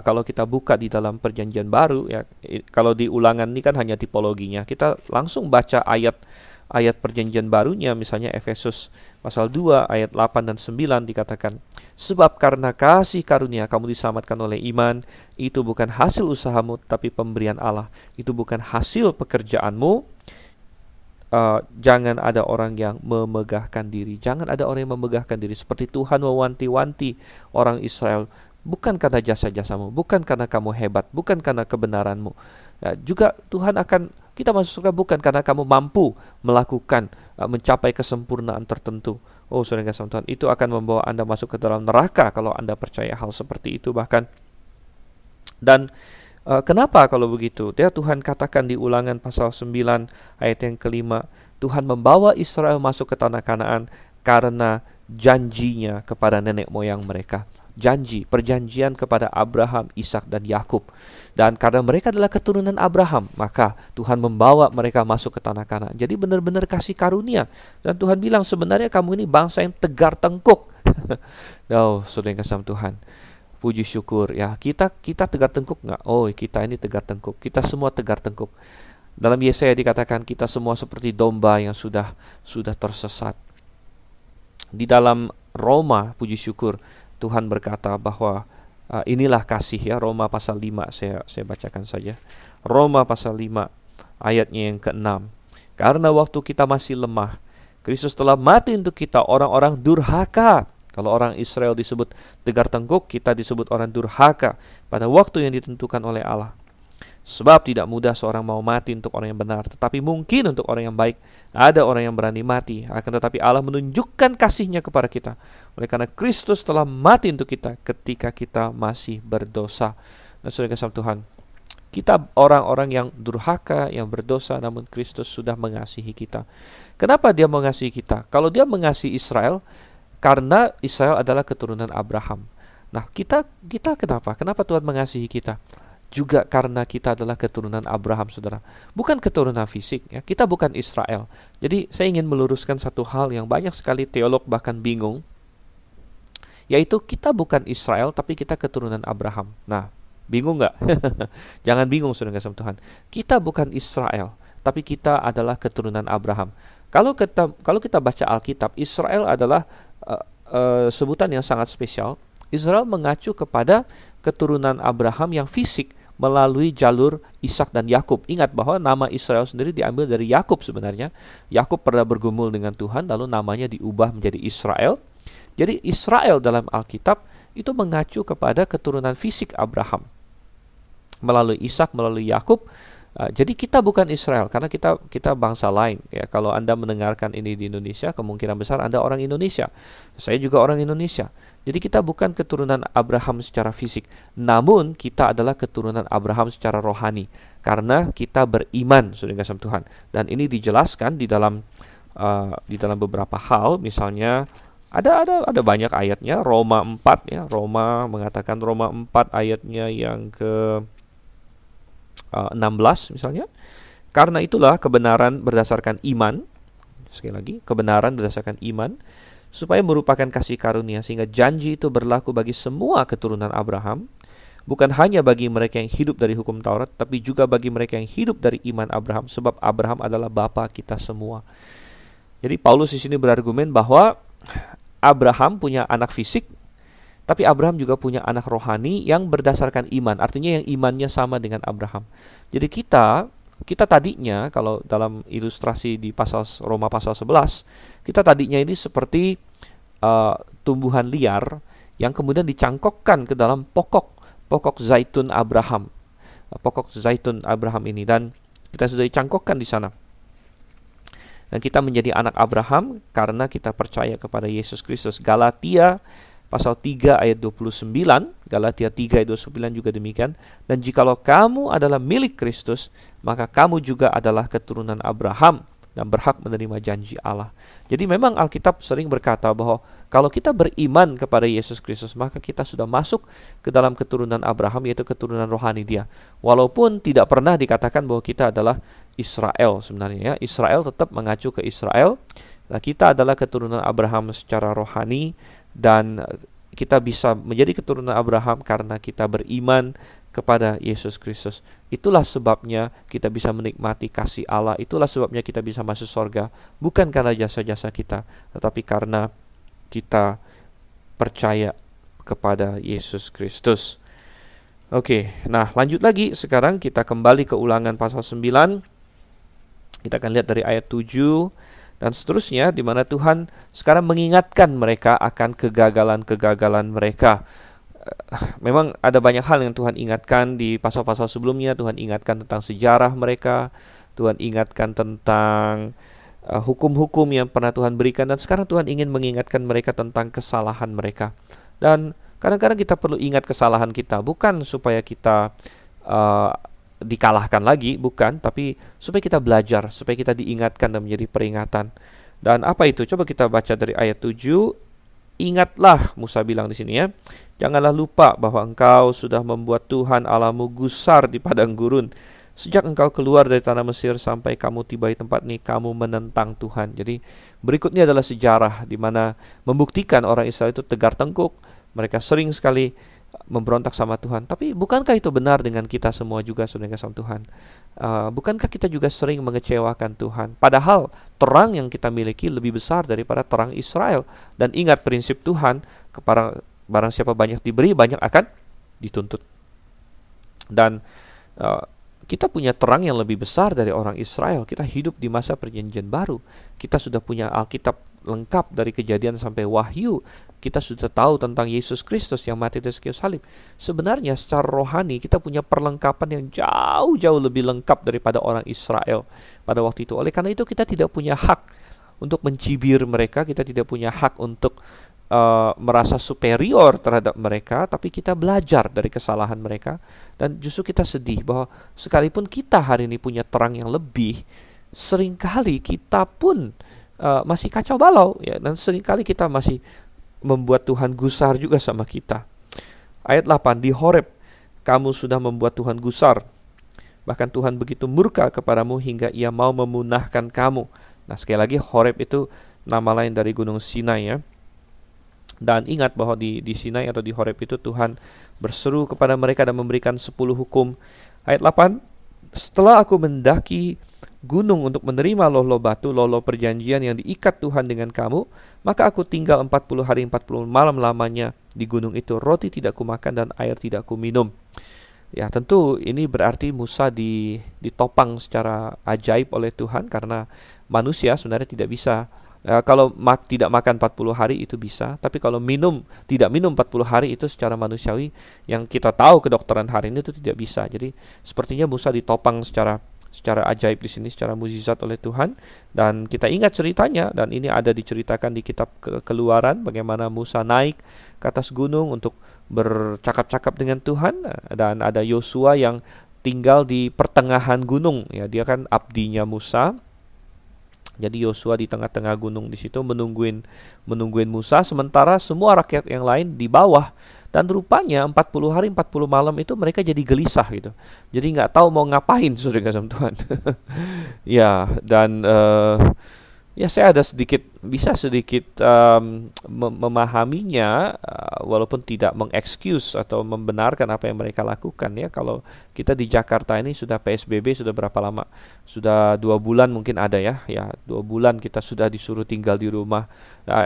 kalau kita buka di dalam perjanjian baru, ya, kalau di Ulangan ini kan hanya tipologinya. Kita langsung baca ayat perjanjian barunya, misalnya Efesus pasal 2 ayat 8 dan 9 dikatakan, sebab karena kasih karunia kamu diselamatkan oleh iman, itu bukan hasil usahamu tapi pemberian Allah, itu bukan hasil pekerjaanmu. Jangan ada orang yang memegahkan diri, jangan ada orang yang memegahkan diri, seperti Tuhan mewanti-wanti orang Israel, bukan karena jasa-jasamu, bukan karena kamu hebat, bukan karena kebenaranmu. Juga Tuhan akan kita masuk surga bukan karena kamu mampu melakukan, mencapai kesempurnaan tertentu. Oh, saudara kasih Tuhan, itu akan membawa Anda masuk ke dalam neraka kalau Anda percaya hal seperti itu bahkan. Dan kenapa kalau begitu? Tuhan katakan di Ulangan pasal 9 ayat yang kelima, Tuhan membawa Israel masuk ke tanah Kanaan karena janjinya kepada nenek moyang mereka. Perjanjian kepada Abraham, Ishak dan Yakub. Dan karena mereka adalah keturunan Abraham, maka Tuhan membawa mereka masuk ke tanah Kanaan. Jadi benar-benar kasih karunia. Dan Tuhan bilang, sebenarnya kamu ini bangsa yang tegar tengkuk. Oh, saudara yang kasih Tuhan, puji syukur ya, kita tegar tengkuk nggak? Oh, kita ini tegar tengkuk. Kita semua tegar tengkuk. Dalam Yesaya dikatakan kita semua seperti domba yang sudah tersesat. Di dalam Roma, puji syukur, Tuhan berkata bahwa inilah kasih ya, Roma pasal 5, saya bacakan saja. Roma pasal 5 ayatnya yang ke-6. Karena waktu kita masih lemah, Kristus telah mati untuk kita, orang-orang durhaka. Kalau orang Israel disebut tegar tengkuk, kita disebut orang durhaka pada waktu yang ditentukan oleh Allah. Sebab tidak mudah seorang mau mati untuk orang yang benar, tetapi mungkin untuk orang yang baik. Ada orang yang berani mati, akan tetapi Allah menunjukkan kasih-Nya kepada kita oleh karena Kristus telah mati untuk kita ketika kita masih berdosa. Dan saudara kasih Tuhan, kita orang-orang yang durhaka, yang berdosa, namun Kristus sudah mengasihi kita. Kenapa Dia mengasihi kita? Kalau Dia mengasihi Israel, karena Israel adalah keturunan Abraham. Nah, kita kenapa? Kenapa Tuhan mengasihi kita? Juga karena kita adalah keturunan Abraham, saudara. Bukan keturunan fisik, ya. Kita bukan Israel. Jadi saya ingin meluruskan satu hal yang banyak sekali teolog bahkan bingung, yaitu kita bukan Israel, tapi kita keturunan Abraham. Nah, bingung nggak? Jangan bingung, saudara kasih Tuhan. Kita bukan Israel, tapi kita adalah keturunan Abraham. Kalau kita baca Alkitab, Israel adalah sebutan yang sangat spesial. Israel mengacu kepada keturunan Abraham yang fisik melalui jalur Ishak dan Yakub. Ingat bahwa nama Israel sendiri diambil dari Yakub sebenarnya. Yakub pernah bergumul dengan Tuhan, lalu namanya diubah menjadi Israel. Jadi Israel dalam Alkitab itu mengacu kepada keturunan fisik Abraham melalui Ishak, melalui Yakub. Jadi kita bukan Israel karena kita bangsa lain. Ya, kalau Anda mendengarkan ini di Indonesia, kemungkinan besar Anda orang Indonesia. Saya juga orang Indonesia. Jadi kita bukan keturunan Abraham secara fisik, namun kita adalah keturunan Abraham secara rohani karena kita beriman, saudara kasih Tuhan. Dan ini dijelaskan di dalam di dalam beberapa hal. Misalnya ada banyak ayatnya. Roma 4 ya, Roma mengatakan, Roma 4 ayatnya yang ke 16 misalnya. Karena itulah kebenaran berdasarkan iman, sekali lagi, kebenaran berdasarkan iman, supaya merupakan kasih karunia, sehingga janji itu berlaku bagi semua keturunan Abraham, bukan hanya bagi mereka yang hidup dari hukum Taurat, tapi juga bagi mereka yang hidup dari iman Abraham, sebab Abraham adalah bapa kita semua. Jadi Paulus di sini berargumen bahwa Abraham punya anak fisik, tapi Abraham juga punya anak rohani yang berdasarkan iman. Artinya yang imannya sama dengan Abraham. Jadi kita tadinya, kalau dalam ilustrasi di Roma pasal 11, kita tadinya ini seperti tumbuhan liar yang kemudian dicangkokkan ke dalam pokok zaitun Abraham. Pokok zaitun Abraham ini, dan kita sudah dicangkokkan di sana. Dan kita menjadi anak Abraham karena kita percaya kepada Yesus Kristus. Galatia pasal 3 ayat 29, Galatia 3 ayat 29 juga demikian. Dan jikalau kamu adalah milik Kristus, maka kamu juga adalah keturunan Abraham dan berhak menerima janji Allah. Jadi memang Alkitab sering berkata bahwa kalau kita beriman kepada Yesus Kristus, maka kita sudah masuk ke dalam keturunan Abraham, yaitu keturunan rohani dia. Walaupun tidak pernah dikatakan bahwa kita adalah Israel sebenarnya ya. Israel tetap mengacu ke Israel. Nah, kita adalah keturunan Abraham secara rohani, dan kita bisa menjadi keturunan Abraham karena kita beriman kepada Yesus Kristus. Itulah sebabnya kita bisa menikmati kasih Allah. Itulah sebabnya kita bisa masuk surga, bukan karena jasa-jasa kita, tetapi karena kita percaya kepada Yesus Kristus. Oke, nah lanjut lagi. Sekarang kita kembali ke Ulangan pasal 9. Kita akan lihat dari ayat 7 dan seterusnya, di mana Tuhan sekarang mengingatkan mereka akan kegagalan-kegagalan mereka. Memang ada banyak hal yang Tuhan ingatkan di pasal-pasal sebelumnya. Tuhan ingatkan tentang sejarah mereka, Tuhan ingatkan tentang hukum-hukum yang pernah Tuhan berikan, dan sekarang Tuhan ingin mengingatkan mereka tentang kesalahan mereka. Dan kadang-kadang kita perlu ingat kesalahan kita, bukan supaya kita dikalahkan lagi, bukan, tapi supaya kita belajar, supaya kita diingatkan dan menjadi peringatan. Dan apa itu? Coba kita baca dari ayat 7. Ingatlah, Musa bilang di sini ya, janganlah lupa bahwa engkau sudah membuat Tuhan Allahmu gusar di padang gurun. Sejak engkau keluar dari tanah Mesir sampai kamu tiba di tempat ini, kamu menentang Tuhan. Jadi berikutnya adalah sejarah di mana membuktikan orang Israel itu tegar tengkuk. Mereka sering sekali memberontak sama Tuhan. Tapi bukankah itu benar dengan kita semua juga, saudara sama Tuhan? Bukankah kita juga sering mengecewakan Tuhan? Padahal terang yang kita miliki lebih besar daripada terang Israel. Dan ingat prinsip Tuhan, kepada barang siapa banyak diberi, banyak akan dituntut. Dan kita punya terang yang lebih besar dari orang Israel. Kita hidup di masa perjanjian baru. Kita sudah punya Alkitab lengkap dari Kejadian sampai Wahyu. Kita sudah tahu tentang Yesus Kristus yang mati di kayu salib. Sebenarnya secara rohani kita punya perlengkapan yang jauh-jauh lebih lengkap daripada orang Israel pada waktu itu. Oleh karena itu kita tidak punya hak untuk mencibir mereka. Kita tidak punya hak untuk merasa superior terhadap mereka, tapi kita belajar dari kesalahan mereka. Dan justru kita sedih bahwa sekalipun kita hari ini punya terang yang lebih, seringkali kita pun masih kacau balau ya, dan seringkali kita masih membuat Tuhan gusar juga sama kita. Ayat 8, di Horeb kamu sudah membuat Tuhan gusar, bahkan Tuhan begitu murka kepadamu hingga ia mau memunahkan kamu. Nah, sekali lagi Horeb itu nama lain dari Gunung Sinai ya. Dan ingat bahwa di Sinai atau di Horeb itu Tuhan berseru kepada mereka dan memberikan 10 hukum. Ayat 8, setelah aku mendaki gunung untuk menerima lolo batu, lolo perjanjian yang diikat Tuhan dengan kamu, maka aku tinggal 40 hari 40 malam lamanya di gunung itu. Roti tidak kumakan dan air tidak kuminum. Ya, tentu ini berarti Musa ditopang secara ajaib oleh Tuhan, karena manusia sebenarnya tidak bisa. Kalau tidak makan 40 hari itu bisa, tapi kalau tidak minum 40 hari itu secara manusiawi yang kita tahu kedokteran hari ini itu tidak bisa. Jadi sepertinya Musa ditopang secara ajaib di sini, secara mukjizat oleh Tuhan. Dan kita ingat ceritanya, dan ini ada diceritakan di kitab Keluaran, bagaimana Musa naik ke atas gunung untuk bercakap-cakap dengan Tuhan, dan ada Yosua yang tinggal di pertengahan gunung ya, dia kan abdinya Musa. Jadi Yosua di tengah-tengah gunung di situ menungguin Musa, sementara semua rakyat yang lain di bawah. Dan rupanya 40 hari 40 malam itu mereka jadi gelisah gitu. Jadi nggak tahu mau ngapain, saudara kasih Tuhan. Ya, dan ya saya ada bisa sedikit memahaminya, walaupun tidak mengexcuse atau membenarkan apa yang mereka lakukan ya. Kalau kita di Jakarta ini sudah PSBB sudah berapa lama? Sudah 2 bulan mungkin ada ya. 2 bulan kita sudah disuruh tinggal di rumah.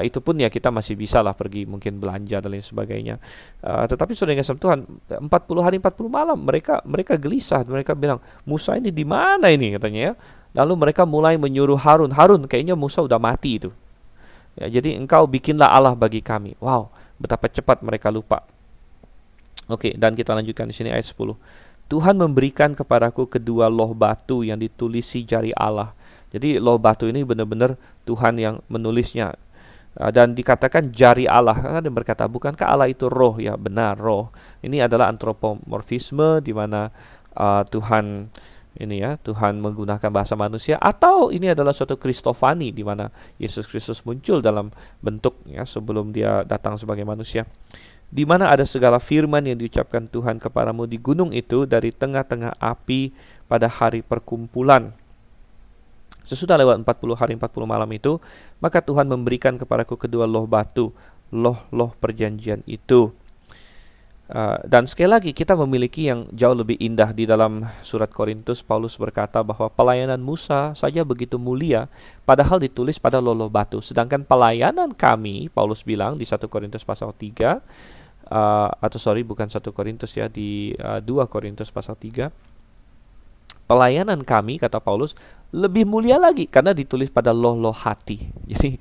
Itu pun ya kita masih bisa lah pergi mungkin belanja dan lain sebagainya. Tetapi saudara yang kasih Tuhan, 40 hari 40 malam mereka gelisah. Mereka bilang, Musa ini di mana ini katanya ya. Lalu mereka mulai menyuruh Harun, kayaknya Musa udah mati itu. Ya, jadi engkau bikinlah Allah bagi kami. Wow, betapa cepat mereka lupa. Oke, dan kita lanjutkan di sini ayat 10. Tuhan memberikan kepadaku kedua loh batu yang ditulisi jari Allah. Jadi loh batu ini benar-benar Tuhan yang menulisnya. Dan dikatakan jari Allah. Ada yang berkata, bukankah Allah itu roh? Ya benar, roh. Ini adalah antropomorfisme di mana Tuhan menggunakan bahasa manusia, atau ini adalah suatu kristofani di mana Yesus Kristus muncul dalam bentuk ya sebelum dia datang sebagai manusia, di mana ada segala firman yang diucapkan Tuhan kepadamu di gunung itu dari tengah-tengah api pada hari perkumpulan. Sesudah lewat 40 hari 40 malam itu, maka Tuhan memberikan kepadaku kedua loh batu, loh perjanjian itu. Dan sekali lagi kita memiliki yang jauh lebih indah. Di dalam surat Korintus, Paulus berkata bahwa pelayanan Musa saja begitu mulia, padahal ditulis pada loh batu. Sedangkan pelayanan kami, Paulus bilang di 1 Korintus pasal 3, bukan 1 Korintus ya, di 2 Korintus pasal 3, pelayanan kami, kata Paulus, lebih mulia lagi karena ditulis pada loh hati. Jadi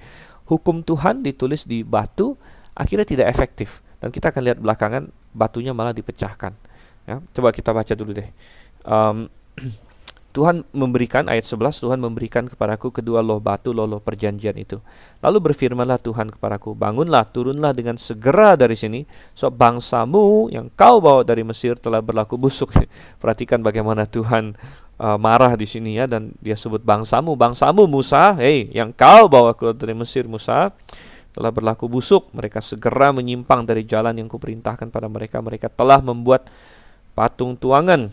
hukum Tuhan ditulis di batu, akhirnya tidak efektif. Dan kita akan lihat belakangan batunya malah dipecahkan. Ya, coba kita baca dulu deh. Tuhan memberikan, ayat 11, Tuhan memberikan kepadaku kedua loh batu, loh perjanjian itu. Lalu berfirmanlah Tuhan kepadaku, bangunlah, turunlah dengan segera dari sini, sebab bangsamu yang kau bawa dari Mesir telah berlaku busuk. Perhatikan bagaimana Tuhan marah di sini ya, dan dia sebut bangsamu Musa, yang kau bawa keluar dari Mesir Musa, telah berlaku busuk. Mereka segera menyimpang dari jalan yang kuperintahkan pada mereka. Mereka telah membuat patung tuangan.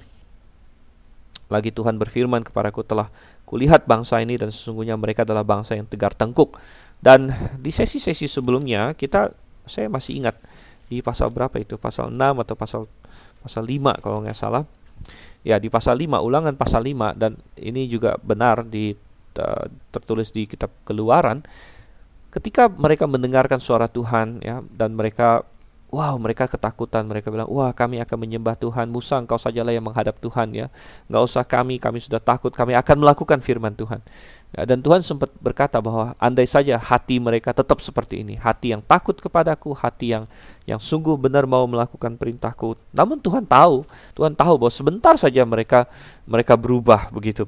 Lagi Tuhan berfirman kepadaku, telah kulihat bangsa ini dan sesungguhnya mereka adalah bangsa yang tegar tengkuk. Dan di sesi-sesi sebelumnya saya masih ingat di pasal berapa itu, pasal 6 atau pasal 5 kalau nggak salah. Ya, di pasal 5, Ulangan pasal 5, dan ini juga benar tertulis di kitab Keluaran. Ketika mereka mendengarkan suara Tuhan ya, dan mereka ketakutan, mereka bilang, wah, kami akan menyembah Tuhan. Musa, engkau sajalah yang menghadap Tuhan ya. Enggak usah kami sudah takut, kami akan melakukan firman Tuhan. Ya, dan Tuhan sempat berkata bahwa andai saja hati mereka tetap seperti ini, hati yang takut kepadaku, hati yang sungguh benar mau melakukan perintahku. Namun Tuhan tahu bahwa sebentar saja mereka berubah begitu.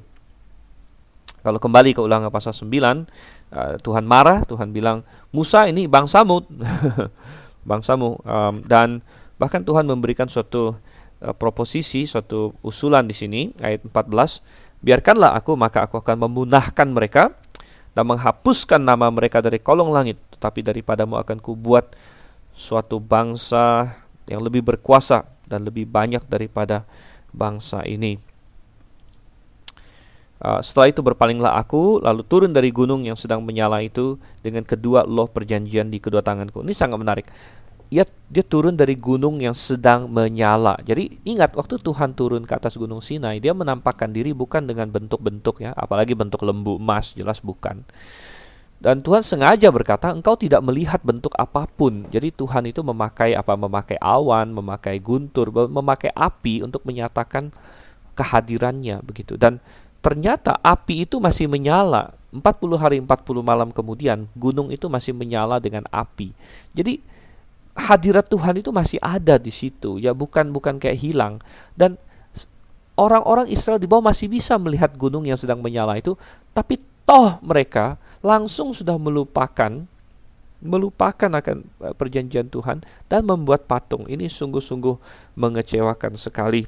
Kalau kembali ke Ulangan pasal 9, Tuhan marah, Tuhan bilang, Musa ini bangsamu, dan bahkan Tuhan memberikan suatu proposisi, suatu usulan di sini, ayat 14, biarkanlah aku, maka aku akan memunahkan mereka dan menghapuskan nama mereka dari kolong langit, tetapi daripadamu akan kubuat suatu bangsa yang lebih berkuasa dan lebih banyak daripada bangsa ini. Setelah itu berpalinglah aku, lalu turun dari gunung yang sedang menyala itu dengan kedua loh perjanjian di kedua tanganku. Ini sangat menarik. Dia turun dari gunung yang sedang menyala. Jadi ingat, waktu Tuhan turun ke atas gunung Sinai, dia menampakkan diri bukan dengan bentuk-bentuk ya, apalagi bentuk lembu emas, jelas bukan. Dan Tuhan sengaja berkata, engkau tidak melihat bentuk apapun. Jadi Tuhan itu memakai awan, memakai guntur, memakai api untuk menyatakan kehadirannya begitu. Dan ternyata api itu masih menyala. 40 hari 40 malam kemudian, gunung itu masih menyala dengan api. Jadi hadirat Tuhan itu masih ada di situ. Ya, bukan kayak hilang. Dan orang-orang Israel di bawah masih bisa melihat gunung yang sedang menyala itu, tapi toh mereka langsung sudah melupakan akan perjanjian Tuhan dan membuat patung. Ini sungguh-sungguh mengecewakan sekali.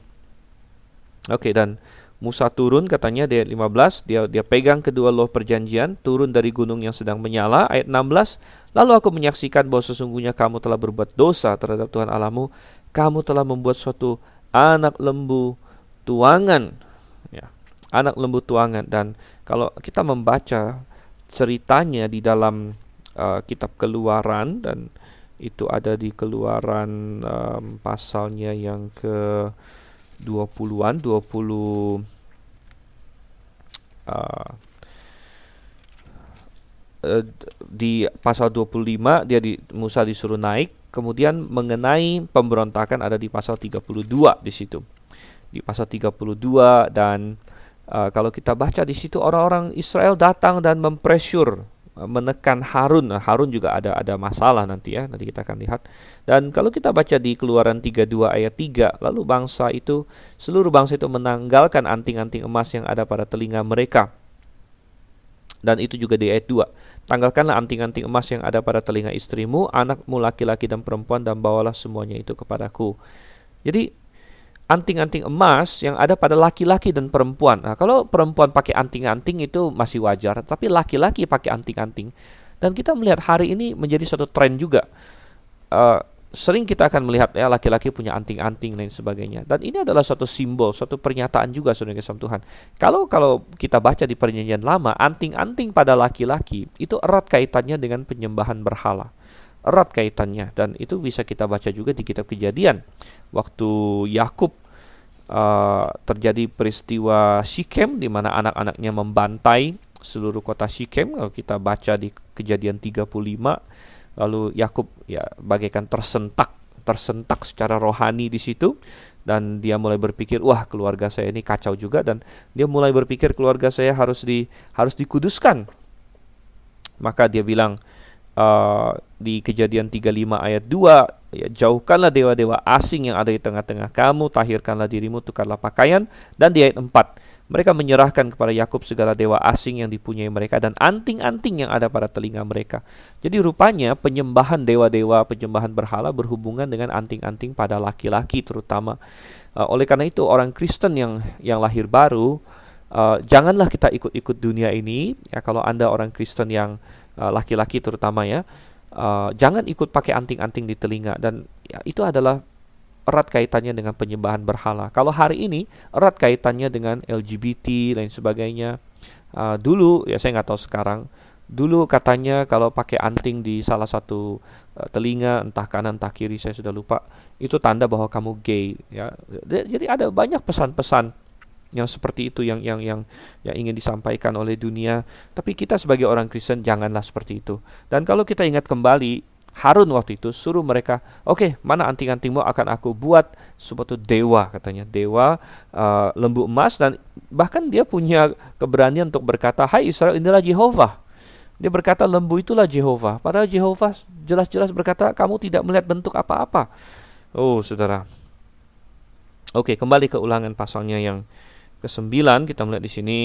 Oke, dan Musa turun, katanya di ayat 15, dia pegang kedua loh perjanjian, turun dari gunung yang sedang menyala. Ayat 16, lalu aku menyaksikan bahwa sesungguhnya kamu telah berbuat dosa terhadap Tuhan Allahmu. Kamu telah membuat suatu anak lembu tuangan, ya, anak lembu tuangan. Dan kalau kita membaca ceritanya di dalam kitab Keluaran, dan itu ada di Keluaran pasalnya yang ke 20-an, 20 di pasal 25 Musa disuruh naik. Kemudian mengenai pemberontakan ada di pasal 32 di situ. Di pasal 32, dan kalau kita baca di situ orang-orang Israel datang dan mempressure, menekan Harun. Nah, Harun juga ada masalah nanti ya, nanti kita akan lihat. Dan kalau kita baca di Keluaran 32 ayat 3, lalu seluruh bangsa itu menanggalkan anting-anting emas yang ada pada telinga mereka. Dan itu juga di ayat 2. Tanggalkanlah anting-anting emas yang ada pada telinga istrimu, anakmu laki-laki dan perempuan, dan bawalah semuanya itu kepadaku. Jadi anting-anting emas yang ada pada laki-laki dan perempuan. Nah, kalau perempuan pakai anting-anting itu masih wajar, tapi laki-laki pakai anting-anting. Dan kita melihat hari ini menjadi suatu tren juga. Sering kita akan melihat ya laki-laki punya anting-anting dan sebagainya. Dan ini adalah suatu simbol, suatu pernyataan juga saudara kasih Tuhan. Kalau kita baca di Perjanjian Lama, anting-anting pada laki-laki itu erat kaitannya dengan penyembahan berhala. Erat kaitannya, dan itu bisa kita baca juga di kitab Kejadian. Waktu Yakub terjadi peristiwa Sikem di mana anak-anaknya membantai seluruh kota Sikem. Kalau kita baca di Kejadian 35, lalu Yakub ya bagaikan tersentak secara rohani di situ, dan dia mulai berpikir, wah, keluarga saya ini kacau juga, dan dia mulai berpikir keluarga saya harus dikuduskan. Maka dia bilang di Kejadian 35 ayat 2, ya, jauhkanlah dewa-dewa asing yang ada di tengah-tengah kamu, tahirkanlah dirimu, tukarlah pakaian. Dan di ayat 4, mereka menyerahkan kepada Yakub segala dewa asing yang dipunyai mereka dan anting-anting yang ada pada telinga mereka. Jadi rupanya penyembahan dewa-dewa, penyembahan berhala berhubungan dengan anting-anting pada laki-laki terutama. Oleh karena itu orang Kristen yang lahir baru, janganlah kita ikut-ikut dunia ini. Ya, kalau Anda orang Kristen yang laki-laki terutama ya, jangan ikut pakai anting-anting di telinga. Dan ya, itu adalah erat kaitannya dengan penyembahan berhala. Kalau hari ini erat kaitannya dengan LGBT lain sebagainya. Dulu ya, saya nggak tahu sekarang. Dulu katanya kalau pakai anting di salah satu telinga, entah kanan entah kiri, saya sudah lupa, itu tanda bahwa kamu gay ya. Jadi ada banyak pesan-pesan yang seperti itu yang ingin disampaikan oleh dunia. Tapi kita sebagai orang Kristen janganlah seperti itu. Dan kalau kita ingat kembali, Harun waktu itu suruh mereka, oke, mana anting-antingmu, akan aku buat suatu dewa, katanya, dewa lembu emas. Dan bahkan dia punya keberanian untuk berkata, hai Israel, inilah Jehovah. Dia berkata lembu itulah Jehovah, padahal Jehovah jelas-jelas berkata kamu tidak melihat bentuk apa-apa. Oh saudara, oke, kembali ke Ulangan pasalnya yang ke-9, kita melihat di sini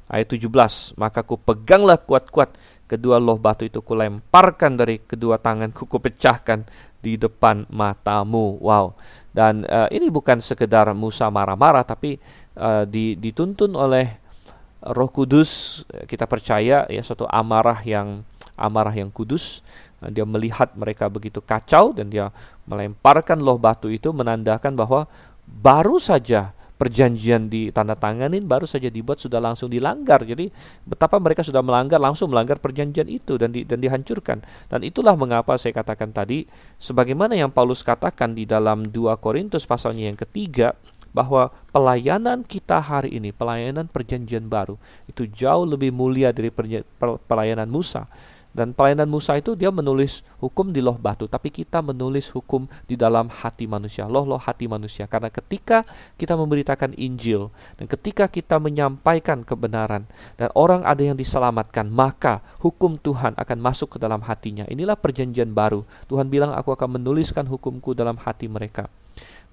ayat 17. Maka ku peganglah kuat-kuat kedua loh batu itu, kulemparkan dari kedua tanganku, kupecahkan di depan matamu. Wow. Dan ini bukan sekedar Musa marah-marah, tapi dituntun oleh Roh Kudus. Kita percaya ya, suatu amarah yang kudus. Dia melihat mereka begitu kacau dan dia melemparkan loh batu itu, menandakan bahwa baru saja perjanjian ditandatanganin, baru saja dibuat, sudah langsung dilanggar. Jadi betapa mereka sudah langsung melanggar perjanjian itu dan dihancurkan. Dan itulah mengapa saya katakan tadi, sebagaimana yang Paulus katakan di dalam 2 Korintus pasalnya yang ketiga, bahwa pelayanan kita hari ini, pelayanan perjanjian baru, itu jauh lebih mulia dari pelayanan Musa. Dan pelayanan Musa itu dia menulis hukum di loh batu, tapi kita menulis hukum di dalam hati manusia, loh hati manusia. Karena ketika kita memberitakan Injil dan ketika kita menyampaikan kebenaran dan orang ada yang diselamatkan, maka hukum Tuhan akan masuk ke dalam hatinya. Inilah perjanjian baru. Tuhan bilang, aku akan menuliskan hukumku dalam hati mereka.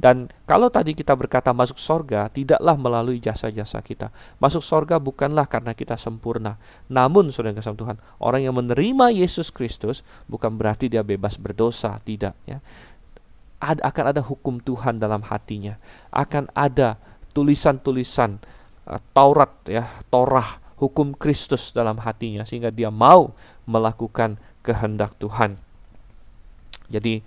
Dan kalau tadi kita berkata masuk sorga, tidaklah melalui jasa-jasa kita. Masuk sorga bukanlah karena kita sempurna. Namun, saudara kasih Tuhan, orang yang menerima Yesus Kristus bukan berarti dia bebas berdosa, tidak. Ya. Akan ada hukum Tuhan dalam hatinya. Akan ada tulisan-tulisan Taurat, ya, Torah, hukum Kristus dalam hatinya, sehingga dia mau melakukan kehendak Tuhan. Jadi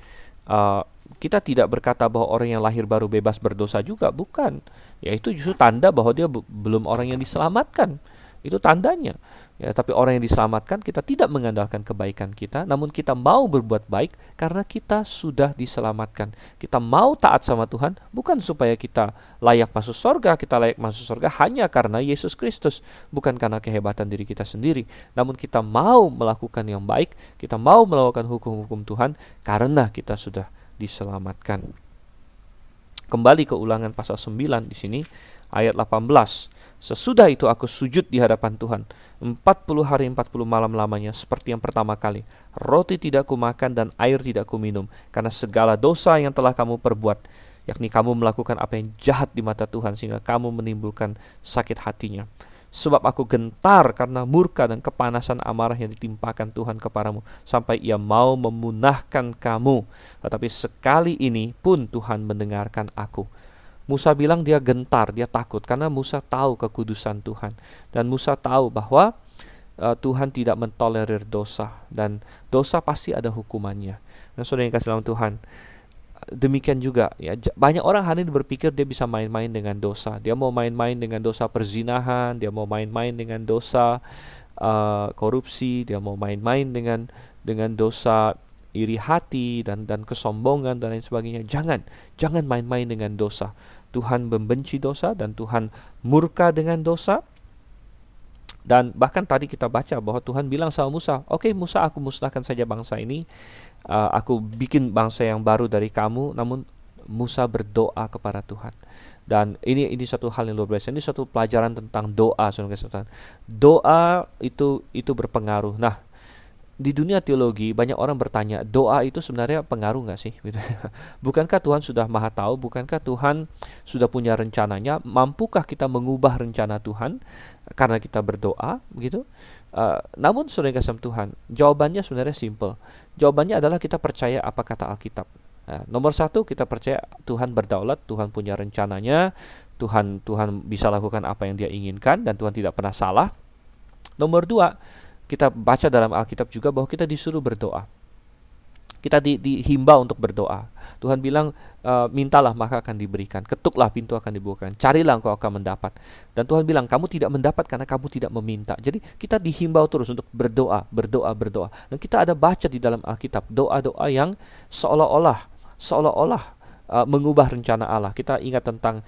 kita tidak berkata bahwa orang yang lahir baru bebas berdosa juga, bukan. Ya, itu justru tanda bahwa dia belum orang yang diselamatkan. Itu tandanya. Ya, tapi orang yang diselamatkan, kita tidak mengandalkan kebaikan kita, namun kita mau berbuat baik karena kita sudah diselamatkan. Kita mau taat sama Tuhan bukan supaya kita layak masuk surga. Kita layak masuk surga hanya karena Yesus Kristus, bukan karena kehebatan diri kita sendiri. Namun kita mau melakukan yang baik, kita mau melakukan hukum-hukum Tuhan karena kita sudah diselamatkan. Kembali ke Ulangan pasal 9 di sini ayat 18. Sesudah itu aku sujud di hadapan Tuhan 40 hari 40 malam lamanya seperti yang pertama kali. Roti tidak kumakan dan air tidak kuminum karena segala dosa yang telah kamu perbuat, yakni kamu melakukan apa yang jahat di mata Tuhan sehingga kamu menimbulkan sakit hatinya. Sebab aku gentar karena murka dan kepanasan amarah yang ditimpakan Tuhan kepadamu, sampai ia mau memunahkan kamu. Tetapi sekali ini pun Tuhan mendengarkan aku. Musa bilang dia gentar, dia takut, karena Musa tahu kekudusan Tuhan. Dan Musa tahu bahwa Tuhan tidak mentolerir dosa, dan dosa pasti ada hukumannya. Nah, saudara yang kasih dalam Tuhan, demikian juga ya, banyak orang hari ini berpikir dia bisa main-main dengan dosa. Dia mau main-main dengan dosa perzinahan, dia mau main-main dengan dosa korupsi, dia mau main-main dengan dosa iri hati dan kesombongan dan lain sebagainya. Jangan main-main dengan dosa. Tuhan membenci dosa dan Tuhan murka dengan dosa. Dan bahkan tadi kita baca bahwa Tuhan bilang sama Musa, "Oke, Musa, aku musnahkan saja bangsa ini. Aku bikin bangsa yang baru dari kamu." Namun Musa berdoa kepada Tuhan. Dan ini satu hal yang luar biasa. Ini satu pelajaran tentang doa, saudara. Doa itu berpengaruh. Nah, di dunia teologi banyak orang bertanya, doa itu sebenarnya pengaruh nggak sih? Bukankah Tuhan sudah maha tahu? Bukankah Tuhan sudah punya rencananya? Mampukah kita mengubah rencana Tuhan karena kita berdoa? Begitu? Namun saudara kasih Tuhan, jawabannya sebenarnya simple. Jawabannya adalah kita percaya apa kata Alkitab. Nomor satu, kita percaya Tuhan berdaulat, Tuhan punya rencananya, Tuhan bisa lakukan apa yang Dia inginkan, dan Tuhan tidak pernah salah. Nomor dua, kita baca dalam Alkitab juga bahwa kita disuruh berdoa. Kita dihimbau untuk berdoa. Tuhan bilang, mintalah maka akan diberikan, ketuklah pintu akan dibukakan, carilah engkau akan mendapat. Dan Tuhan bilang, kamu tidak mendapat karena kamu tidak meminta. Jadi kita dihimbau terus untuk berdoa. Dan kita ada baca di dalam Alkitab doa-doa yang seolah-olah mengubah rencana Allah. Kita ingat tentang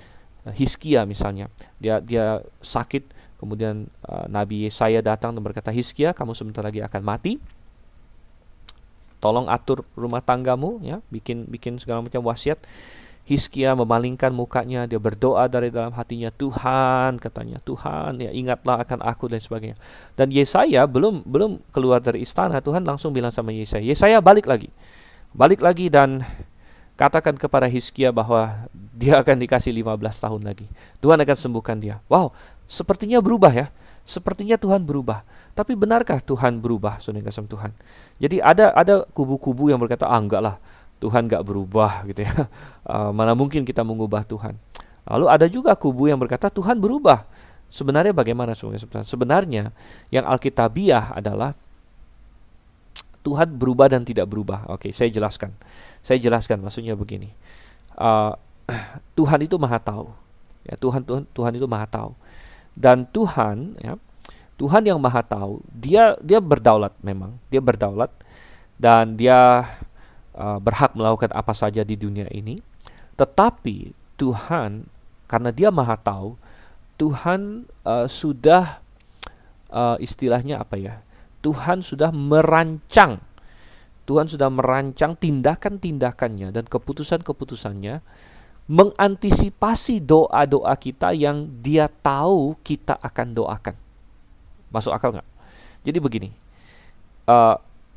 Hizkia misalnya. Dia sakit. Kemudian Nabi Yesaya datang dan berkata, "Hizkia, kamu sebentar lagi akan mati. Tolong atur rumah tanggamu, ya, bikin segala macam wasiat." Hizkia memalingkan mukanya, dia berdoa dari dalam hatinya, "Tuhan," katanya, "Tuhan, ya, ingatlah akan aku," dan sebagainya. Dan Yesaya belum keluar dari istana, Tuhan langsung bilang sama Yesaya, "Yesaya, balik lagi dan katakan kepada Hizkia bahwa dia akan dikasih 15 tahun lagi. Tuhan akan sembuhkan dia." Wow, sepertinya berubah ya. Sepertinya Tuhan berubah. Tapi benarkah Tuhan berubah, saudara kasih Tuhan? Jadi ada kubu-kubu yang berkata, enggak lah, Tuhan enggak berubah gitu ya. Mana mungkin kita mengubah Tuhan. Lalu ada juga kubu yang berkata Tuhan berubah. Sebenarnya bagaimana, saudara kasih Tuhan? Sebenarnya yang Alkitabiah adalah Tuhan berubah dan tidak berubah. Oke, saya jelaskan. Maksudnya begini. Tuhan itu maha tahu. Ya, Tuhan itu maha tahu. Dan Tuhan, ya, Tuhan yang maha tahu, dia berdaulat memang. Dia berdaulat dan dia berhak melakukan apa saja di dunia ini. Tetapi Tuhan, karena dia maha tahu, Tuhan sudah istilahnya apa ya? Tuhan sudah merancang tindakan-tindakannya dan keputusan-keputusannya, mengantisipasi doa-doa kita yang Dia tahu kita akan doakan. Masuk akal nggak? Jadi begini,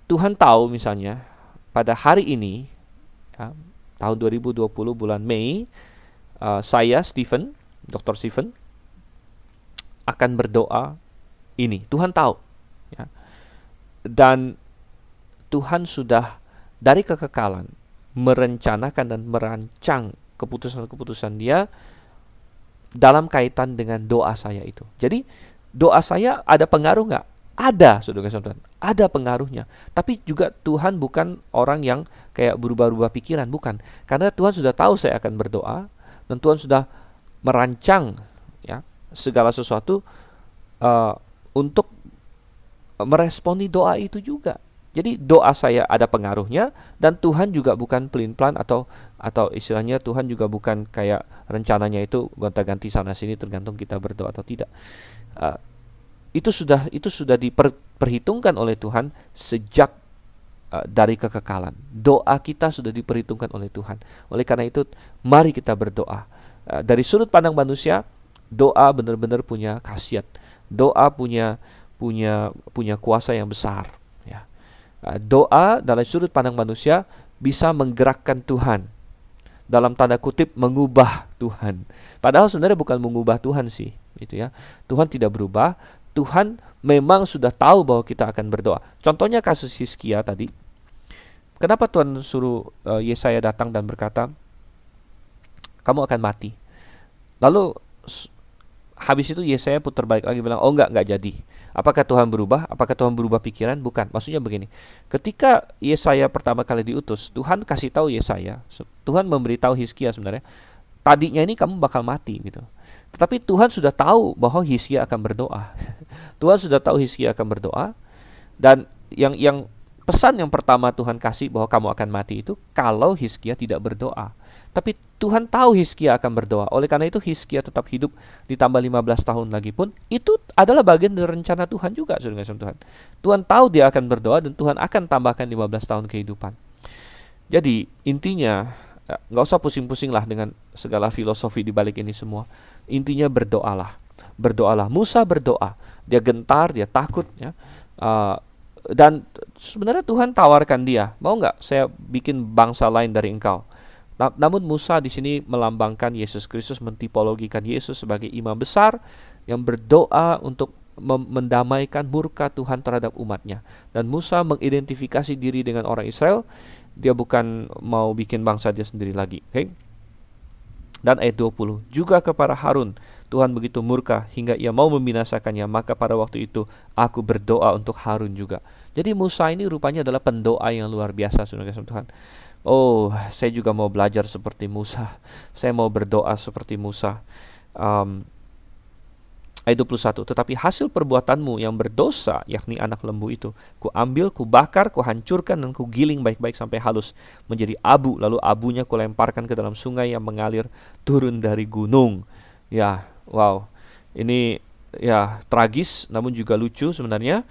Tuhan tahu misalnya pada hari ini, ya, tahun 2020 bulan Mei, saya Dr. Stephen akan berdoa ini. Tuhan tahu, ya. Dan Tuhan sudah dari kekekalan merencanakan dan merancang keputusan-keputusan Dia dalam kaitan dengan doa saya itu. Jadi doa saya ada pengaruh nggak? Ada, saudara-saudara, ada pengaruhnya. Tapi juga Tuhan bukan orang yang kayak berubah-ubah pikiran, bukan. Karena Tuhan sudah tahu saya akan berdoa, dan Tuhan sudah merancang ya segala sesuatu untuk meresponi doa itu juga. Jadi doa saya ada pengaruhnya, dan Tuhan juga bukan pelin-pelan atau istilahnya Tuhan juga bukan kayak rencananya itu gonta-ganti sana sini tergantung kita berdoa atau tidak. Itu sudah diperhitungkan oleh Tuhan sejak dari kekekalan. Doa kita sudah diperhitungkan oleh Tuhan. Oleh karena itu, mari kita berdoa. Dari sudut pandang manusia, doa benar-benar punya khasiat. Doa punya kuasa yang besar. Ya. Doa dalam sudut pandang manusia bisa menggerakkan Tuhan. Dalam tanda kutip mengubah Tuhan. Padahal sebenarnya bukan mengubah Tuhan sih, gitu ya. Tuhan tidak berubah. Tuhan memang sudah tahu bahwa kita akan berdoa. Contohnya kasus Hizkia tadi. Kenapa Tuhan suruh Yesaya datang dan berkata, kamu akan mati. Lalu habis itu Yesaya putar balik lagi bilang, oh enggak jadi. Apakah Tuhan berubah? Apakah Tuhan berubah pikiran? Bukan. Maksudnya begini, ketika Yesaya pertama kali diutus, Tuhan kasih tahu Yesaya, Tuhan memberitahu Hizkia sebenarnya, tadinya ini kamu bakal mati gitu. Tetapi Tuhan sudah tahu bahwa Hizkia akan berdoa. Tuhan sudah tahu Hizkia akan berdoa, dan yang pesan yang pertama Tuhan kasih bahwa kamu akan mati itu kalau Hizkia tidak berdoa. Tapi Tuhan tahu Hizkia akan berdoa. Oleh karena itu Hizkia tetap hidup ditambah 15 tahun lagi pun itu adalah bagian dari rencana Tuhan juga, saudara-saudara Tuhan. Tuhan tahu dia akan berdoa dan Tuhan akan tambahkan 15 tahun kehidupan. Jadi intinya nggak usah pusing-pusing lah dengan segala filosofi di balik ini semua. Intinya berdoalah. Musa berdoa, dia gentar, dia takut ya. Dan sebenarnya Tuhan tawarkan dia, mau nggak saya bikin bangsa lain dari engkau? Namun Musa di sini melambangkan Yesus Kristus, mentipologikan Yesus sebagai imam besar yang berdoa untuk mendamaikan murka Tuhan terhadap umatnya. Dan Musa mengidentifikasi diri dengan orang Israel. Dia bukan mau bikin bangsa dia sendiri lagi. Okay? Dan ayat 20, juga kepada Harun Tuhan begitu murka hingga ia mau membinasakannya, maka pada waktu itu aku berdoa untuk Harun juga. Jadi Musa ini rupanya adalah pendoa yang luar biasa, saudara Tuhan. Oh, saya juga mau belajar seperti Musa. Saya mau berdoa seperti Musa. Ayat 21, tetapi hasil perbuatanmu yang berdosa, yakni anak lembu itu, ku ambil, ku bakar, ku hancurkan, dan ku giling baik-baik sampai halus menjadi abu. Lalu abunya ku lemparkan ke dalam sungai yang mengalir turun dari gunung. Ya, wow. Ini ya tragis, namun juga lucu sebenarnya.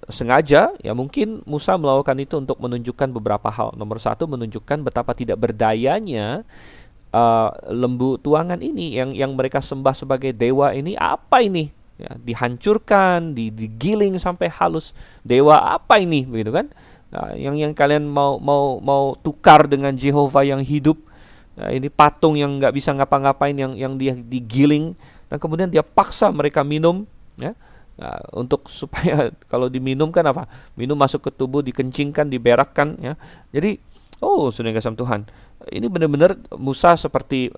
Sengaja, ya mungkin Musa melakukan itu untuk menunjukkan beberapa hal. Nomor satu, menunjukkan betapa tidak berdayanya lembu tuangan ini yang mereka sembah sebagai dewa ini. Apa ini? Ya, dihancurkan, digiling sampai halus. Dewa apa ini? Begitu kan? Nah, yang kalian mau tukar dengan Jehovah yang hidup. Nah, ini patung yang nggak bisa ngapa-ngapain, yang dia digiling dan kemudian dia paksa mereka minum, ya. Nah, untuk supaya kalau diminum kan apa? Minum masuk ke tubuh, dikencingkan, diberakkan, ya. Jadi, saudara kasih Tuhan, ini benar-benar Musa seperti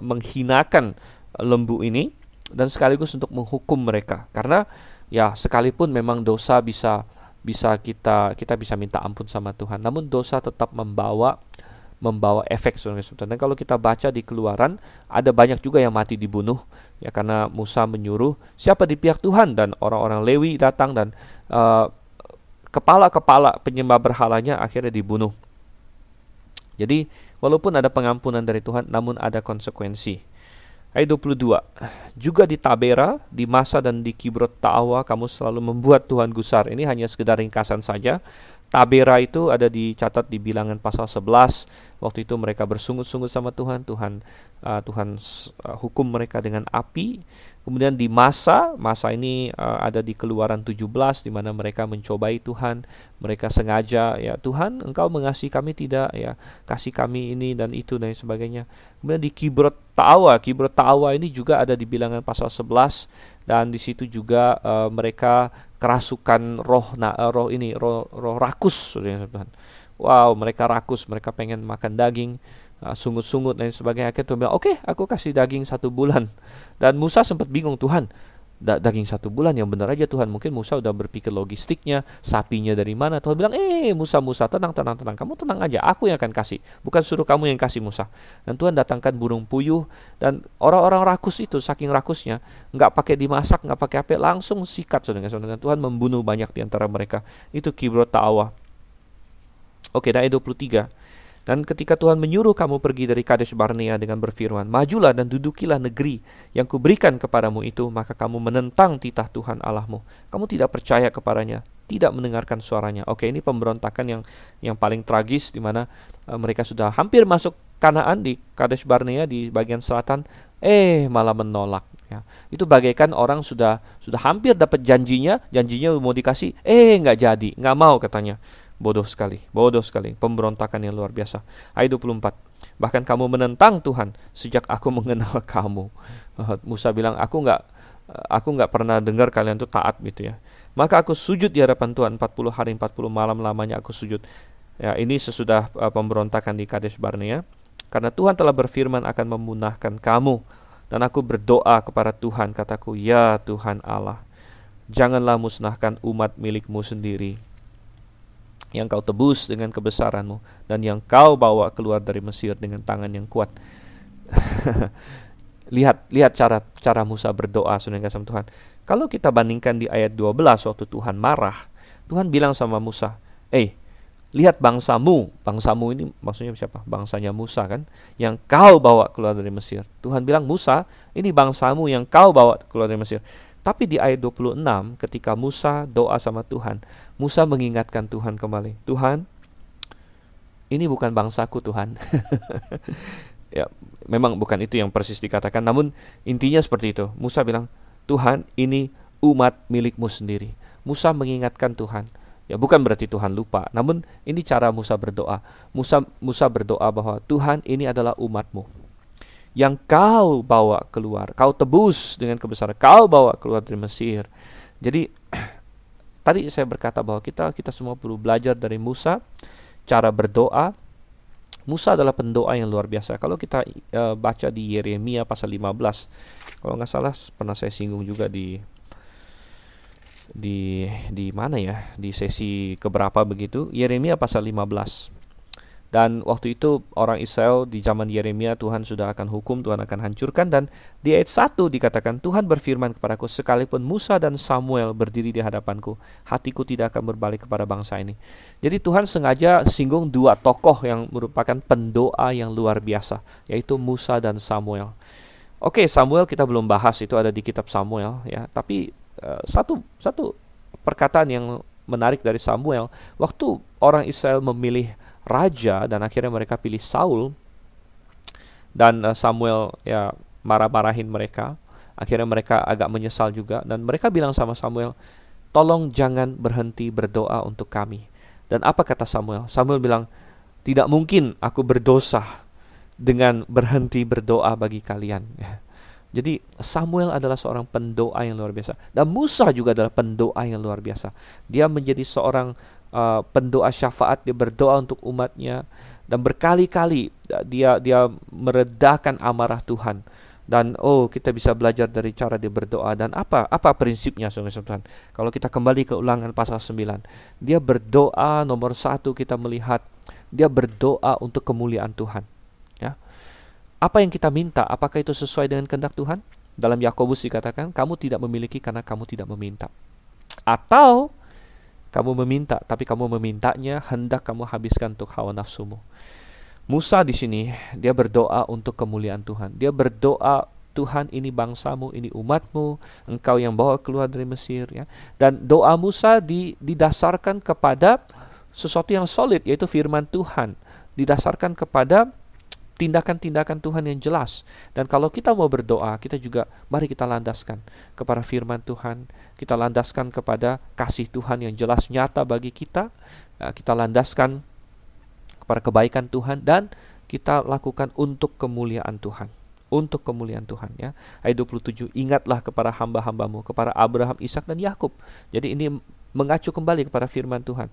menghinakan lembu ini dan sekaligus untuk menghukum mereka. Karena ya sekalipun memang dosa bisa kita bisa minta ampun sama Tuhan, namun dosa tetap membawa efek, saudara. Dan kalau kita baca di Keluaran, ada banyak juga yang mati dibunuh ya karena Musa menyuruh siapa di pihak Tuhan, dan orang-orang Lewi datang dan kepala-kepala penyembah berhalanya akhirnya dibunuh. Jadi walaupun ada pengampunan dari Tuhan, namun ada konsekuensi. Ayat 22, juga di Tabera, di Masa dan di Kibrot Ta'awa kamu selalu membuat Tuhan gusar. Ini hanya sekedar ringkasan saja. Tabera itu ada dicatat di Bilangan pasal 11. Waktu itu mereka bersungut-sungut sama Tuhan. Tuhan hukum mereka dengan api. Kemudian di Masa ini ada di Keluaran 17, di mana mereka mencobai Tuhan. Mereka sengaja, ya Tuhan, Engkau mengasihi kami tidak, ya kasih kami ini dan itu dan sebagainya. Kemudian di Kibrot Ta'awa ini juga ada di Bilangan pasal 11, dan di situ juga mereka kerasukan roh rakus, Tuhan. Wow, mereka rakus, mereka pengen makan daging. sungut-sungut dan sebagainya. Akhirnya Tuhan bilang, oke, aku kasih daging 1 bulan. Dan Musa sempat bingung, Tuhan, daging 1 bulan yang benar aja Tuhan. Mungkin Musa udah berpikir logistiknya, sapinya dari mana. Tuhan bilang, Musa, tenang, kamu tenang aja, aku yang akan kasih, bukan suruh kamu yang kasih, Musa. Dan Tuhan datangkan burung puyuh, dan orang-orang rakus itu saking rakusnya, nggak pakai dimasak, nggak pakai apa, langsung sikat, saudara. Tuhan membunuh banyak di antara mereka. Itu Kibrot Ta'awa. Oke, dan ayat 23. Dan ketika Tuhan menyuruh kamu pergi dari Kadesh Barnea dengan berfirman, majulah dan dudukilah negeri yang kuberikan kepadamu itu, maka kamu menentang titah Tuhan Allahmu. Kamu tidak percaya kepadanya, tidak mendengarkan suaranya. Oke, ini pemberontakan yang paling tragis, di mana mereka sudah hampir masuk Kanaan di Kadesh Barnea di bagian selatan, malah menolak. Ya. Itu bagaikan orang sudah hampir dapat janjinya mau dikasih, nggak jadi, nggak mau katanya. Bodoh sekali, pemberontakan yang luar biasa. Ayat 24. Bahkan kamu menentang Tuhan sejak aku mengenal kamu. Musa bilang, aku nggak pernah dengar kalian tuh taat gitu ya. Maka aku sujud di hadapan Tuhan 40 hari 40 malam lamanya aku sujud. Ya, ini sesudah pemberontakan di Kadesh Barnea. Karena Tuhan telah berfirman akan memunahkan kamu. Dan aku berdoa kepada Tuhan, kataku, ya Tuhan Allah, janganlah musnahkan umat milikmu sendiri, yang kau tebus dengan kebesaranmu, dan yang kau bawa keluar dari Mesir dengan tangan yang kuat. Lihat cara Musa berdoa, saudara sama Tuhan. Kalau kita bandingkan di ayat 12 waktu Tuhan marah, Tuhan bilang sama Musa, lihat bangsamu ini maksudnya siapa? Bangsanya Musa kan, yang kau bawa keluar dari Mesir. Tuhan bilang, Musa, ini bangsamu yang kau bawa keluar dari Mesir. Tapi di ayat 26 ketika Musa doa sama Tuhan, Musa mengingatkan Tuhan kembali. Tuhan, ini bukan bangsaku Tuhan. Ya, memang bukan itu yang persis dikatakan, namun intinya seperti itu. Musa bilang, Tuhan, ini umat milikmu sendiri. Musa mengingatkan Tuhan. Ya, bukan berarti Tuhan lupa, namun ini cara Musa berdoa. Musa berdoa bahwa Tuhan, ini adalah umatmu yang kau bawa keluar, kau tebus dengan kebesaran, kau bawa keluar dari Mesir. Jadi tadi saya berkata bahwa kita semua perlu belajar dari Musa, cara berdoa. Musa adalah pendoa yang luar biasa. Kalau kita baca di Yeremia pasal 15, kalau nggak salah pernah saya singgung juga di mana ya, di sesi keberapa begitu, Yeremia pasal 15. Dan waktu itu orang Israel di zaman Yeremia, Tuhan sudah akan hukum, Tuhan akan hancurkan. Dan di ayat 1 dikatakan, Tuhan berfirman kepadaku, sekalipun Musa dan Samuel berdiri di hadapanku, hatiku tidak akan berbalik kepada bangsa ini. Jadi Tuhan sengaja singgung 2 tokoh yang merupakan pendoa yang luar biasa, yaitu Musa dan Samuel. Oke, Samuel kita belum bahas, itu ada di kitab Samuel ya. Tapi satu perkataan yang menarik dari Samuel, waktu orang Israel memilih raja dan akhirnya mereka pilih Saul, dan Samuel ya marah-marahin mereka. Akhirnya mereka agak menyesal juga, dan mereka bilang sama Samuel, tolong jangan berhenti berdoa untuk kami. Dan apa kata Samuel? Samuel bilang, tidak mungkin aku berdosa dengan berhenti berdoa bagi kalian. Jadi Samuel adalah seorang pendoa yang luar biasa, dan Musa juga adalah pendoa yang luar biasa. Dia menjadi seorang pendoa syafaat, dia berdoa untuk umatnya, dan berkali-kali dia meredakan amarah Tuhan. Dan kita bisa belajar dari cara dia berdoa. Dan apa prinsipnya, saudara Tuhan? Kalau kita kembali ke Ulangan pasal 9, dia berdoa nomor 1, kita melihat dia berdoa untuk kemuliaan Tuhan. Ya, apa yang kita minta, apakah itu sesuai dengan kehendak Tuhan? Dalam Yakobus dikatakan, kamu tidak memiliki karena kamu tidak meminta. Atau kamu meminta, tapi kamu memintanya hendak kamu habiskan untuk hawa nafsumu. Musa di sini dia berdoa untuk kemuliaan Tuhan. Dia berdoa, Tuhan, ini bangsamu, ini umatmu, engkau yang bawa keluar dari Mesir ya. Dan doa Musa didasarkan kepada sesuatu yang solid, yaitu firman Tuhan. Didasarkan kepada tindakan-tindakan Tuhan yang jelas. Dan kalau kita mau berdoa, kita juga mari kita landaskan kepada firman Tuhan. Kita landaskan kepada kasih Tuhan yang jelas nyata bagi kita. Kita landaskan kepada kebaikan Tuhan, dan kita lakukan untuk kemuliaan Tuhan. Untuk kemuliaan Tuhan ya. Ayat 27, ingatlah kepada hamba-hambamu, kepada Abraham, Ishak dan Yakub. Jadi ini mengacu kembali kepada firman Tuhan.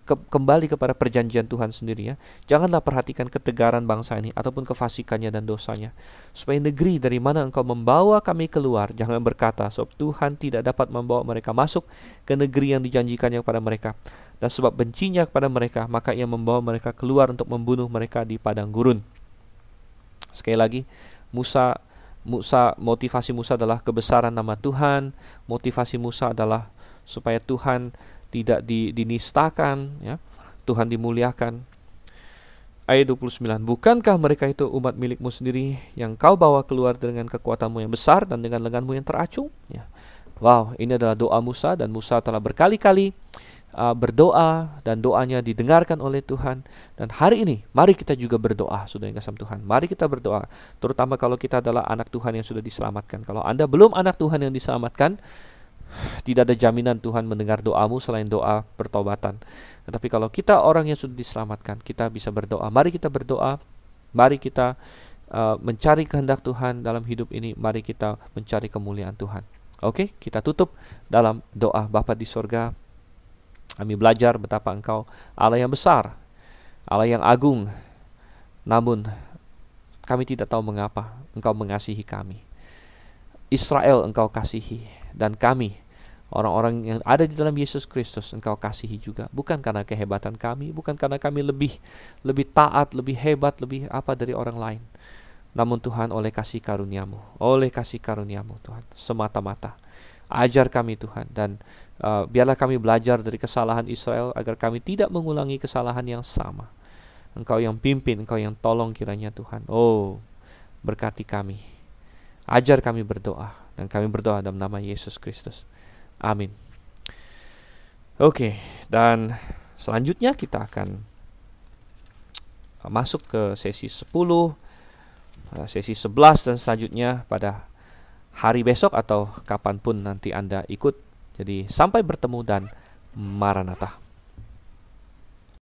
kembali kepada perjanjian Tuhan sendiri ya. Janganlah perhatikan ketegaran bangsa ini ataupun kefasikannya dan dosanya. Supaya negeri dari mana Engkau membawa kami keluar, jangan berkata, sebab Tuhan tidak dapat membawa mereka masuk ke negeri yang dijanjikannya kepada mereka. Dan sebab bencinya kepada mereka, maka Ia membawa mereka keluar untuk membunuh mereka di padang gurun. Sekali lagi, motivasi Musa adalah kebesaran nama Tuhan. Motivasi Musa adalah supaya Tuhan tidak dinistakan ya. Tuhan dimuliakan. Ayat 29, bukankah mereka itu umat milikmu sendiri yang kau bawa keluar dengan kekuatanmu yang besar dan dengan lenganmu yang teracung ya. Wow, ini adalah doa Musa, dan Musa telah berkali-kali berdoa, dan doanya didengarkan oleh Tuhan. Dan hari ini mari kita juga berdoa, saudara yang kasih Tuhan. Mari kita berdoa, terutama kalau kita adalah anak Tuhan yang sudah diselamatkan. Kalau Anda belum anak Tuhan yang diselamatkan, tidak ada jaminan Tuhan mendengar doamu selain doa pertobatan. Tetapi kalau kita orang yang sudah diselamatkan, kita bisa berdoa. Mari kita berdoa. Mari kita mencari kehendak Tuhan dalam hidup ini. Mari kita mencari kemuliaan Tuhan. Oke, kita tutup dalam doa. Bapa di sorga, kami belajar betapa Engkau Allah yang besar, Allah yang agung. Namun kami tidak tahu mengapa Engkau mengasihi kami. Israel Engkau kasihi, dan kami, orang-orang yang ada di dalam Yesus Kristus, Engkau kasihi juga. Bukan karena kehebatan kami, bukan karena kami lebih taat, lebih hebat, lebih apa dari orang lain. Namun Tuhan, oleh kasih karunia-Mu, Tuhan, semata-mata. Ajar kami Tuhan, dan biarlah kami belajar dari kesalahan Israel, agar kami tidak mengulangi kesalahan yang sama. Engkau yang pimpin, Engkau yang tolong kiranya Tuhan. Oh, berkati kami. Ajar kami berdoa, dan kami berdoa dalam nama Yesus Kristus. Amin. Oke, dan selanjutnya kita akan masuk ke sesi 10, sesi 11, dan selanjutnya pada hari besok atau kapanpun nanti Anda ikut. Jadi sampai bertemu dan Maranatha.